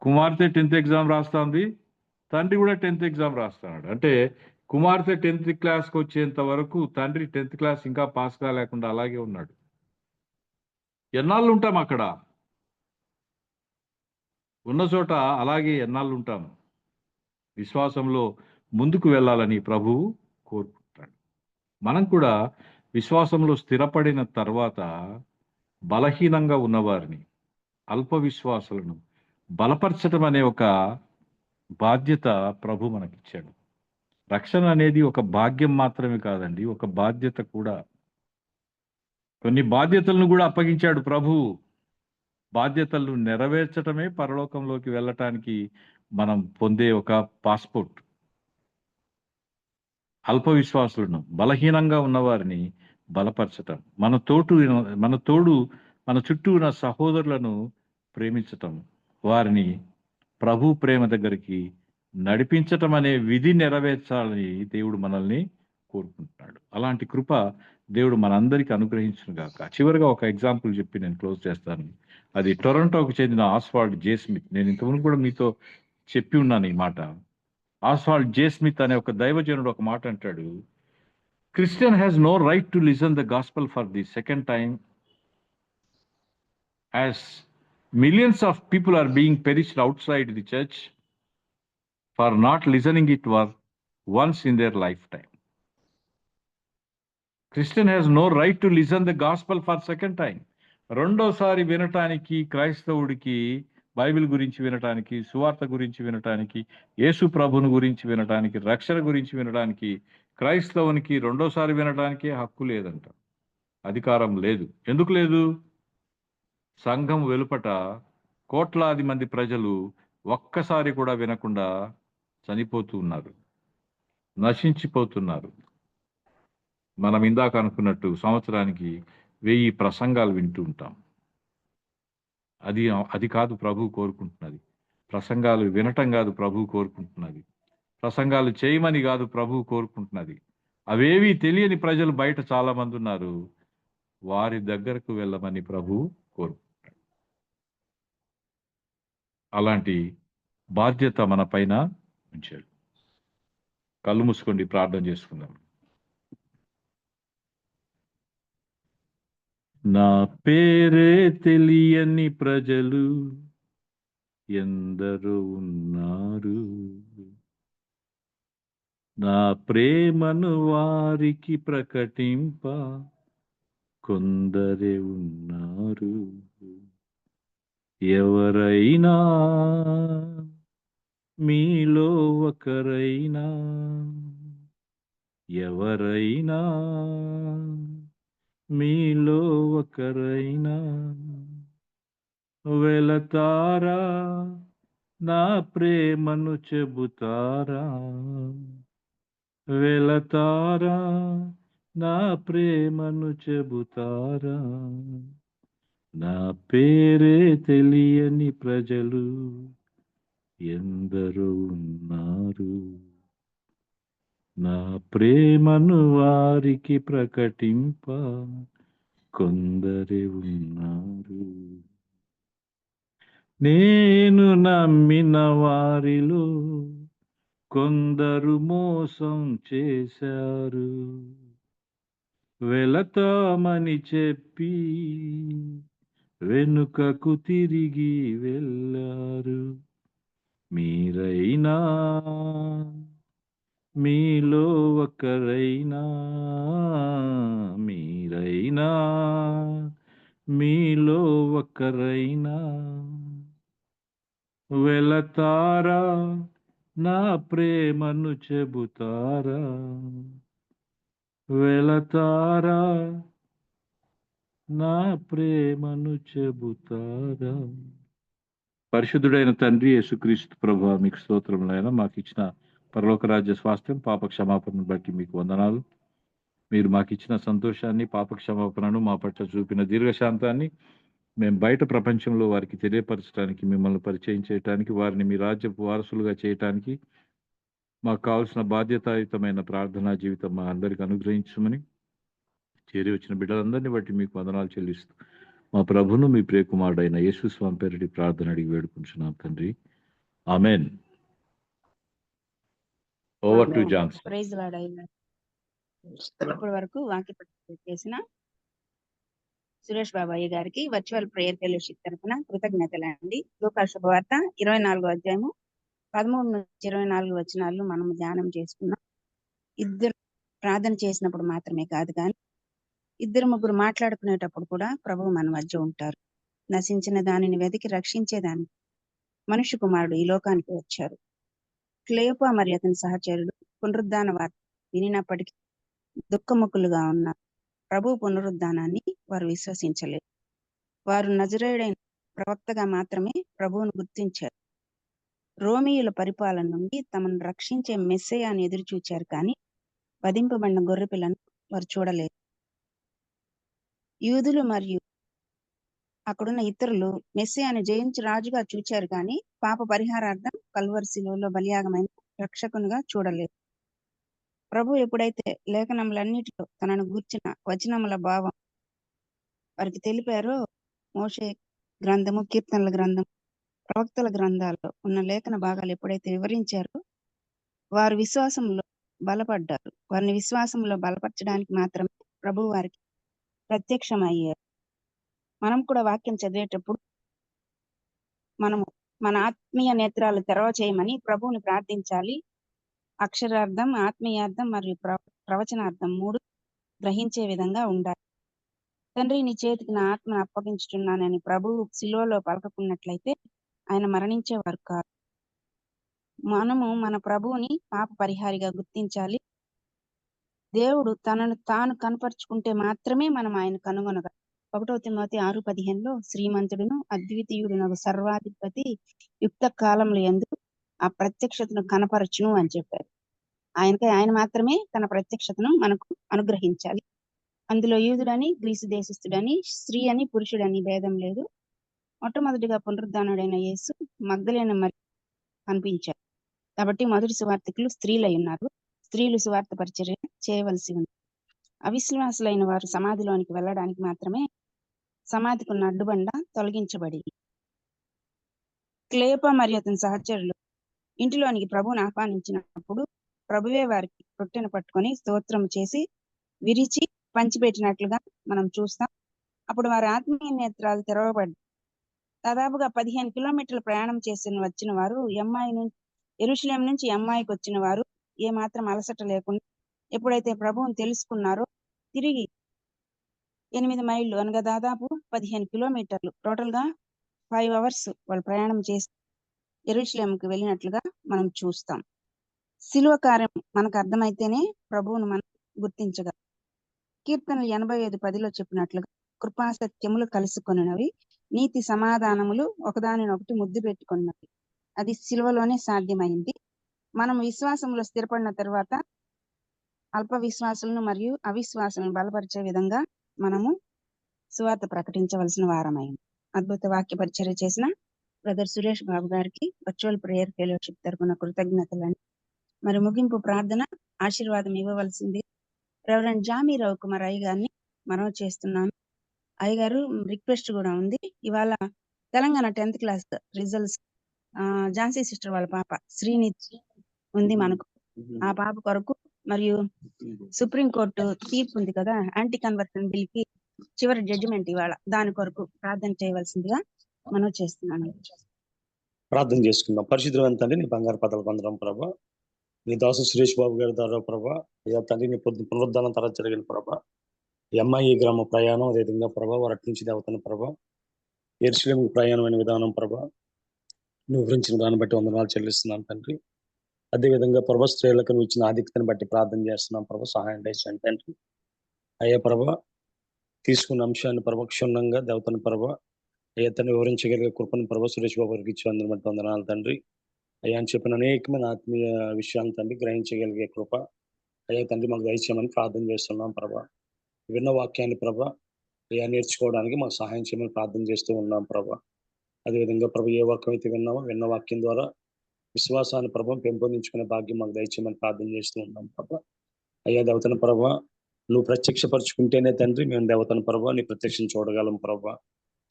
కుమార్తె 10th ఎగ్జామ్ రాస్తుంది, తండ్రి కూడా 10th ఎగ్జామ్ రాస్తున్నాడు. అంటే కుమార్తె 10th క్లాస్కి వచ్చేంత వరకు తండ్రి 10th క్లాస్ ఇంకా పాస్ కాలేకుండా అలాగే ఉన్నాడు. ఎన్నాళ్ళు ఉంటాం అక్కడ? ఉన్న చోట అలాగే ఎన్నాళ్ళు ఉంటాం? విశ్వాసంలో ముందుకు వెళ్ళాలని ప్రభువు కోరుకుంటాడు. మనం కూడా విశ్వాసంలో స్థిరపడిన తర్వాత బలహీనంగా ఉన్నవారిని, అల్ప విశ్వాసులను బలపరచడం అనే ఒక బాధ్యత ప్రభు మనకిచ్చాడు. రక్షణ అనేది ఒక భాగ్యం మాత్రమే కాదండి, ఒక బాధ్యత కూడా. కొన్ని బాధ్యతలను కూడా అప్పగించాడు ప్రభు. బాధ్యతలను నెరవేర్చడమే పరలోకంలోకి వెళ్ళటానికి మనం పొందే ఒక పాస్పోర్ట్. అల్ప విశ్వాసులను, బలహీనంగా ఉన్నవారిని బలపరచటం, మన చుట్టూ ఉన్న సహోదరులను ప్రేమించటం, వారిని ప్రభు ప్రేమ దగ్గరికి నడిపించటం అనే విధి నెరవేర్చాలని దేవుడు మనల్ని కోరుకుంటున్నాడు. అలాంటి కృప దేవుడు మనందరికీ అనుగ్రహించును గాక. చివరిగా ఒక ఎగ్జాంపుల్ చెప్పి నేను క్లోజ్ చేస్తాను. అది టొరంటోకు చెందిన ఆస్వాల్డ్ జే స్మిత్. నేను ఇంతకుముందు కూడా మీతో చెప్పి ఉన్నాను ఈ మాట. ఆస్వాల్డ్ జే స్మిత్ అనే ఒక దైవజనుడు ఒక మాట అంటాడు, Christian has no right to listen the gospel for the second time as millions of people are being perished outside the church for not listening it once in their lifetime. Christian has no right to listen the gospel for second time. రెండోసారి వినటానికి, క్రైస్తవుడికి Bible గురించి వినటానికి, సువార్త గురించి వినటానికి, యేసు ప్రభుని గురించి వినటానికి, రక్షణ గురించి వినటానికి క్రైస్తవునికి రెండోసారి వినటానికి హక్కు లేదంట, అధికారం లేదు. ఎందుకు లేదు? సంఘం వెలుపట కోట్లాది మంది ప్రజలు ఒక్కసారి కూడా వినకుండా చనిపోతూ ఉన్నారు, నశించిపోతున్నారు. మనం ఇందాక అనుకున్నట్టు సంవత్సరానికి 1000 ప్రసంగాలు వింటూ ఉంటాం. అది కాదు ప్రభు కోరుకుంటున్నది. ప్రసంగాలు వినటం కాదు ప్రభు కోరుకుంటున్నది. ప్రసంగాలు చేయమని కాదు ప్రభు కోరుకుంటున్నది. అవేవి తెలియని ప్రజలు బయట చాలా మంది ఉన్నారు, వారి దగ్గరకు వెళ్ళమని ప్రభు కోరుకుంటున్నాడు. అలాంటి బాధ్యత మన పైన ఉంచాడు. కళ్ళు మూసుకోండి, ప్రార్థన చేసుకుందాం. నా పేరే తెలియని ప్రజలు ఎందరో ఉన్నారు, నా ప్రేమను వారికి ప్రకటింప కొందరే ఉన్నారు. ఎవరైనా మీలో ఒకరైనా, ఎవరైనా మీలో ఒకరైనా వెళతారా, నా ప్రేమను చెబుతారా, వెళతారా, నా ప్రేమను చెబుతారా. నా పేరే తెలియని ప్రజలు ఎందరో ఉన్నారు, నా ప్రేమను వారికి ప్రకటింప కొందరే ఉన్నారు. నేను నమ్మిన వారిలో కొందరు మోసం చేశారు, వెళతామని చెప్పి వెనుకకు తిరిగి వెళ్ళారు. మీరైనా మీలో ఒకరైనా, మీరైనా మీలో ఒకరైనా వెళతారా, నా ప్రేమను చెబుతారా, వెళతారా, నా ప్రేమను చెబుతారా. పరిశుద్ధుడైన తండ్రి యేసుక్రీస్తు ప్రభువా, మీకు స్తోత్రములైనా మాకు ఇచ్చిన పరలోక రాజ్య స్వాస్థ్యం, పాప క్షమాపణను బట్టి మీకు వందనాలు. మీరు మాకు ఇచ్చిన సంతోషాన్ని, పాప క్షమాపణను, మా పట్ల చూపిన దీర్ఘశాంతాన్ని మేము బయట ప్రపంచంలో వారికి తెలియపరచడానికి, మిమ్మల్ని పరిచయం చేయడానికి, వారిని మీ రాజ్యపు వారసులుగా చేయటానికి మాకు కావాల్సిన బాధ్యతాయుతమైన ప్రార్థనా జీవితం మా అందరికి అనుగ్రహించమని చేరి వచ్చిన బిడ్డలందరినీ బట్టి మీకు వందనాలు చెల్లిస్తూ మా ప్రభును మీ ప్రియకుమారుడైన యేసు స్వామి పేరిటి ప్రార్థన అడిగి వేడుకుంటున్నాం తండ్రి. Amen. Over to John's. Praise Lord అయ్యా. ఇప్పటి వరకు వాక్య ప్రకటన చేసిన సురేష్ బాబాయ్య గారికి వర్చువల్ ప్రేయర్ ఫెలోషిప్ తరఫున కృతజ్ఞతలండి. లూకా శుభవార్త 24వ అధ్యాయము 13 నుంచి 24 వచనాలు మనం ధ్యానం చేసుకున్నాం. ఇద్దరు ప్రార్థన చేసినప్పుడు మాత్రమే కాదు కానీ ఇద్దరు ముగ్గురు మాట్లాడుకునేటప్పుడు కూడా ప్రభువు మన మధ్య ఉంటారు. నశించిన దానిని వెతికి రక్షించేదాన్ని మనుష్య కుమారుడు ఈ లోకానికి వచ్చారు. క్లేయోపా మరియు అతని సహచరుడు పునరుద్ధాన వార్త వినినప్పటికీ దుఃఖముఖులుగా ఉన్న ప్రభు పునరుద్ధానాన్ని వారు విశ్వసించలేదు. వారు నజరేయుడైన ప్రవక్తగా మాత్రమే ప్రభువును గుర్తించారు. రోమియుల పరిపాలన నుండి తమను రక్షించే మెస్సయాన్ని ఎదురు చూచారు కానీ వధింపబడిన గొర్రెపిల్లను వారు చూడలేదు. యూదులు మరియు అక్కడున్న ఇతరులు మెస్సయాను జయించి రాజుగా చూచారు కానీ పాప పరిహారార్థం కల్వరి శిలువలో బలియాగమైన రక్షకునిగా చూడలేదు. ప్రభు ఎప్పుడైతే లేఖనములన్నిటిలో తనను గూర్చిన వచనముల భావం వారికి తెలిపారో, మోషే గ్రంథము, కీర్తనల గ్రంథం, ప్రవక్తల గ్రంథాల్లో ఉన్న లేఖన భాగాలు ఎప్పుడైతే వివరించారో వారు విశ్వాసంలో బలపడ్డారు. వారిని విశ్వాసంలో బలపరచడానికి మాత్రమే ప్రభు వారికి ప్రత్యక్షమయ్యారు. మనం కూడా వాక్యం చదివేటప్పుడు మనము మన ఆత్మీయ నేత్రాలు తెరవ చేయమని ప్రభువుని ప్రార్థించాలి. అక్షరార్థం, ఆత్మీయార్థం మరియు ప్రవచనార్థం 3 గ్రహించే విధంగా ఉండాలి. తండ్రి, నీ చేతికి నా ఆత్మను అప్పగించుతున్నానని ప్రభువు శిలువలో పలకకున్నట్లయితే ఆయన మరణించేవారు కాదు. మనము మన ప్రభువుని పాప పరిహారిగా గుర్తించాలి. దేవుడు తనను తాను కనపరుచుకుంటే మాత్రమే మనం ఆయన కనుగొనగలం. 1 తిమోతి 6:15 శ్రీమంతుడును అద్వితీయుడునగు సర్వాధిపతి యుక్త కాలంలో యందు ఆ ప్రత్యక్షతను కనపరచును అని చెప్పారు. ఆయన మాత్రమే తన ప్రత్యక్షతను మనకు అనుగ్రహించాలి. అందులో యూదుడని, గ్రీసు దేశస్థుడని, స్త్రీ అని, పురుషుడని భేదం లేదు. మొట్టమొదటిగా పునరుద్ధానుడైన యేసు మగ్దలేన మరి కనిపించారు కాబట్టి మొదటి సువార్తికులు స్త్రీలై ఉన్నారు. స్త్రీలు సువార్త పరిచర్య చేయవలసి ఉంది. అవిశ్వాసులైన వారు సమాధిలోనికి వెళ్ళడానికి మాత్రమే సమాధికున్న అడ్డుబండ తొలగించబడి క్లేయోపా మరియు అతని సహచరులు ఇంటిలోనికి ప్రభువుని ఆహ్వానించినప్పుడు ప్రభువే వారికి రొట్టెను పట్టుకొని స్తోత్రం చేసి విరిచి పంచిపెట్టినట్లుగా మనం చూస్తాం. అప్పుడు వారి ఆత్మీయ నేత్రాలు తెరవబడ్డాయి. దాదాపుగా 15 కిలోమీటర్ల ప్రయాణం చేసి వచ్చిన వారు యెరూషలేము నుంచి ఎమ్మాయికి వచ్చిన వారు ఏమాత్రం అలసట లేకుండా ఎప్పుడైతే ప్రభువుని తెలుసుకున్నారో తిరిగి 8 మైళ్ళు అనగా దాదాపు 15 కిలోమీటర్లు టోటల్ గా 5 అవర్స్ వాళ్ళు ప్రయాణం చేసి యెరూషలేముకి వెళ్ళినట్లుగా మనం చూస్తాం. శిలువ కార్యం మనకు అర్థమైతేనే ప్రభువును మనం గుర్తించగలం. కీర్తనలు 85:10 చెప్పినట్లుగా కృపాసత్యములు కలుసుకొనినవి, నీతి సమాధానములు ఒకదానినొకటి ముద్దు పెట్టుకున్నవి. అది శిలువలోనే సాధ్యమైంది. మనం విశ్వాసంలో స్థిరపడిన తర్వాత అల్ప విశ్వాసులను మరియు అవిశ్వాసులను బలపరిచే విధంగా మనము సువార్త ప్రకటించవలసిన వారమైంది. అద్భుత వాక్య పరిచర్య చేసిన బ్రదర్ సురేష్ బాబు గారికి వర్చువల్ ప్రేయర్ ఫెలోషిప్ తరపున కృతజ్ఞతలని. మరి ముగింపు ప్రార్థన ఆశీర్వాదం ఇవ్వవలసింది రెవరెండ్ జామీరావు కుమార్ అయ్య గారిని మనం చేస్తున్నాను. అయ్య గారు రిక్వెస్ట్ కూడా ఉంది. ఇవాళ Telangana 10th class results Jhansi sister వాళ్ళ పాప శ్రీనిధి ఉంది మనకు. ఆ పాప కొరకు మరియు సుప్రీంకోర్టు తీర్పు ఉంది కదా, యాంటీ కన్వర్షన్ బిల్ కి చివరి జడ్జిమెంట్ ఇవాళ, దాని కొరకు ప్రార్థన చేయవలసిందిగా మనం చేస్తున్నాను. ప్రార్థన చేసుకుందాం. పరిశుద్ధమైన తండ్రి, నీ బంగారు పదాలు పొందడం ప్రభా, నీ దాసు సురేష్ బాబు గారి ద్వారా ప్రభా, అయ్యా తండ్రి నీ పునరుద్ధానం తర్వాత జరిగిన ప్రభా, ఎంఐఈ గ్రామ ప్రయాణం, అదేవిధంగా ప్రభా వారి అటు నుంచి దేవతన ప్రభా యెరూషలేముకు ప్రయాణమైన విధానం ప్రభా నువ్వు గురించిన దాన్ని బట్టి వందనాలు చెల్లిస్తున్నాను తండ్రి. అదేవిధంగా ప్రభా స్త్రీలకు నువ్వు ఇచ్చిన ఆధిక్యతను బట్టి ప్రార్థన చేస్తున్నాం ప్రభా, సహాయం చేయండి తండ్రి. అయ్యా ప్రభా తీసుకున్న అంశాన్ని ప్రభా క్షుణ్ణంగా దేవతను ప్రభా అయ్యా తండ్రి వివరించగలిగే కృపను ప్రభా సురేష్ బాబు గారికి ఇచ్చి అందరి బట్టి వందనాలు తండ్రి. అయ్యా అని చెప్పిన అనేకమైన ఆత్మీయ విషయాలను తండ్రి గ్రహించగలిగే కృప అయ్యా తండ్రి మాకు దయచేయమని ప్రార్థన చేస్తున్నాం ప్రభా. విన్న వాక్యాన్ని ప్రభా అయ్యా నేర్చుకోవడానికి మాకు సహాయం చేయమని ప్రార్థన చేస్తూ ఉన్నాం ప్రభా. అదేవిధంగా ప్రభు ఏ వాక్యం అయితే విన్నామో విన్న వాక్యం ద్వారా విశ్వాసాన్ని ప్రభావం పెంపొందించుకునే భాగ్యం మాకు దయచేయమని ప్రార్థన చేస్తూ ఉన్నాం ప్రభా. అయ్యా దేవతన ప్రభా నువ్వు ప్రత్యక్షపరుచుకుంటేనే తండ్రి మేము దేవతన ప్రభా నీ ప్రత్యక్షం చూడగలం ప్రభా,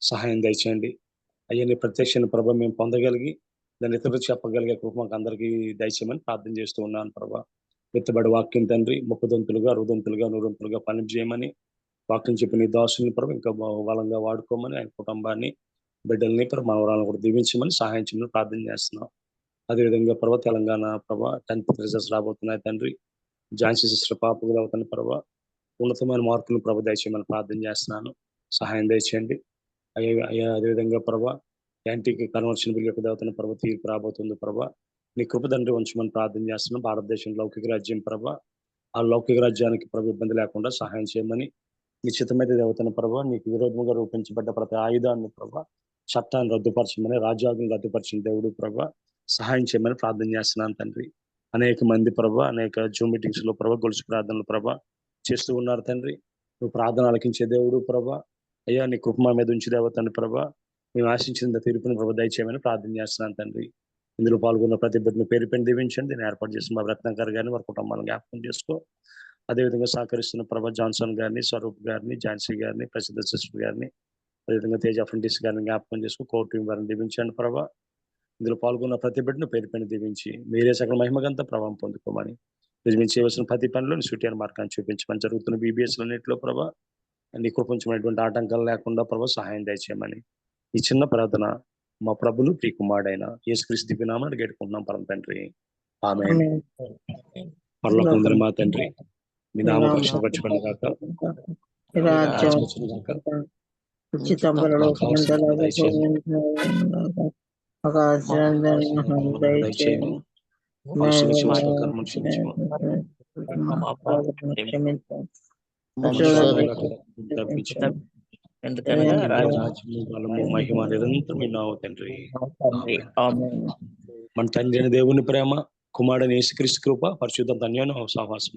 సహాయం దయచేయండి. అయ్యా నీ ప్రత్యక్షను ప్రభా మేము పొందగలిగి దాన్ని ఇతరులకు చెప్పగలిగే కృప మాకు అందరికీ దయచేయమని ప్రార్థన చేస్తూ ఉన్నాను ప్రభా. ఎత్తబడి వాక్యం తండ్రి 30 60 100 పని చేయమని వాక్యం చెప్పిన నీ దాసుని ప్రభు ఇంకా బలంగా వాడుకోమని ఆయన కుటుంబాన్ని బిడ్డల్ని మనవరాలను కూడా దీవించమని సహాయం చేయమని ప్రార్థన చేస్తున్నాం. అదేవిధంగా ప్రభా తెలంగాణ ప్రభా 10th రిజల్ట్స్ రాబోతున్నాయి తండ్రి. ఝాన్సీ సిస్టర్ పాపకు అవుతున్న ప్రభా ఉన్నతమైన మార్కులు ప్రభు దయచేయమని ప్రార్థన చేస్తున్నాను. సహాయం దయచేయండి అయ్యా. అదేవిధంగా ప్రభా యాంటీకి కన్వర్షన్ బిల్ యొక్క దేవతన ప్రభు తీర్పు రాబోతుంది ప్రభా. నీ కృప తండ్రి ఉంచమని ప్రార్థన చేస్తున్నాం. భారతదేశం లౌకిక రాజ్యం ప్రభా, ఆ లౌకిక రాజ్యానికి ప్రభు ఇబ్బంది లేకుండా సహాయం చేయమని నిశ్చితమైతే దేవతన ప్రభా నీకు విరోధంగా రూపించబడ్డ ప్రతి ఆయుధాన్ని ప్రభా చట్టాన్ని రద్దుపరచమని రాజ్యాలను రద్దుపరిచిన దేవుడు ప్రభా సహాయం చేయమని ప్రార్థన చేస్తున్నాను తండ్రి. అనేక మంది ప్రభా అనేక జూమ్ మీటింగ్స్ లో ప్రభా గొలుసు ప్రార్థనలు ప్రభా చేస్తూ ఉన్నారు తండ్రి. నువ్వు ప్రార్థన ఆలకించే దేవుడు ప్రభా. అయ్యా నీ కృప మా మీద ఉంచి దేవతని ప్రభా మేము ఆశించిన తీర్పుని ప్రభు దయచేయమని ప్రార్థన చేస్తున్నాను తండ్రి. ఇందులో పాల్గొన్న ప్రతి బిడ్డను పేరు పెట్టి దీవించండి. నేను ఏర్పాటు చేసిన మా రత్నాకర్ గారిని వారి కుటుంబాలను జ్ఞాపకం చేసుకో. అదేవిధంగా సహకరిస్తున్న ప్రభా జాన్సన్ గారిని, స్వరూప్ గారిని, ఝాన్సీ గారిని, ప్రసిద్ధ సిస్టర్ గారిని, అదేవిధంగా తేజ ఫ్రెండిస్ గారిని జ్ఞాపకం చేసుకో. కోర్టు టీం వారిని దీవించండి ప్రభా. ఇందులో పాల్గొన్న ప్రతి బిడ్డను పేరు పైన దీవించి మీరే సకల మహిమగంతా ప్రభావం పొందుకోమని మీరు చేయవలసిన ప్రతి పనిలో సూటియర్ మార్గాన్ని చూపించమని జరుగుతున్న BBS-లన్నింటిలో ప్రభా నీ కృపించమైనటువంటి ఆటంకాలు లేకుండా ప్రభా సహాయం దయచేయమని ఈ చిన్న ప్రార్థన మా ప్రభులు ప్రియకుమారుడైన యేసుక్రీస్తు దివ్యనామాన్ని గెడుకుంటున్నాం పరమ తండ్రి. ఆమేన్. పరలోకమందున మా తండ్రి మీ నామ పరిశుద్ధపరచబడును గాక. దయచేయము. మహిమ నిరంతరం విన్నావు తండ్రి. మన తండ్రి అయిన దేవుని ప్రేమ, కుమారుడైన యేసుక్రీస్తు కృప, పరిశుద్ధ ధన్యాను సహవాసం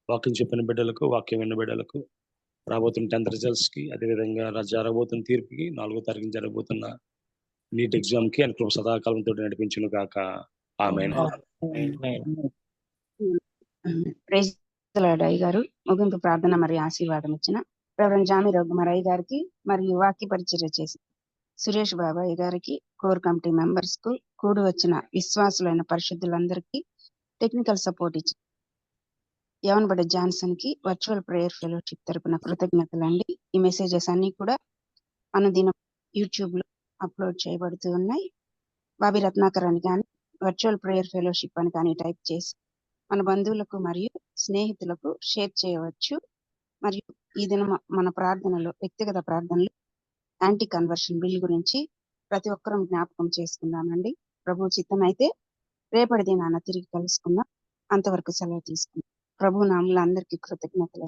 వాక్యం చెప్పిన బిడ్డలకు, వాక్యం విన్న బిడ్డలకు, రాబోతున్న 10th రిజల్ట్స్ కి, అదేవిధంగా జరగబోతున్న తీర్పుకి, 4వ తారీఖున జరగబోతున్న నీట్ ఎగ్జామ్ కి అనుకూల సదాకాలంతో నడిపించును గాక. ఆమేన్. ప్రైజ్ ది లార్డ్ అయ్య గారు ముగింపు ప్రార్థన మరియు ఆశీర్వాదం ఇచ్చిన రెవరెండ్ జామి రఘుమరయ్య గారికి మరియు వాక్య పరిచర్య చేసి సురేష్ బాబాయ్ గారికి, కోర్ కమిటీ మెంబర్స్ కు, కూడి వచ్చిన విశ్వాసులైన పరిశుద్ధులందరికీ టెక్నికల్ సపోర్ట్ ఇచ్చి యవనబడ్డ జాన్సన్ కి వర్చువల్ ప్రేయర్ ఫెలోషిప్ తరపున కృతజ్ఞతలండి. ఈ మెసేజెస్ అన్ని కూడా అనుదినం యూట్యూబ్ లో అప్లోడ్ చేయబడుతూ ఉన్నాయి. బాబీ రత్నాకర్ అని కానీ వర్చువల్ ప్రేయర్ ఫెలోషిప్ అని కానీ టైప్ చేసి మన బంధువులకు మరియు స్నేహితులకు షేర్ చేయవచ్చు. మరియు ఈ దినం మన ప్రార్థనలో, వ్యక్తిగత ప్రార్థనలు యాంటీ కన్వర్షన్ బిల్ గురించి ప్రతి ఒక్కరూ జ్ఞాపకం చేసుకుందామండి. ప్రభు చిత్తం అయితే రేపటి దినాన తిరిగి కలుసుకుందాం. అంతవరకు సెలవు తీసుకుందాం. ప్రభు నామములో అందరికీ కృతజ్ఞతలు.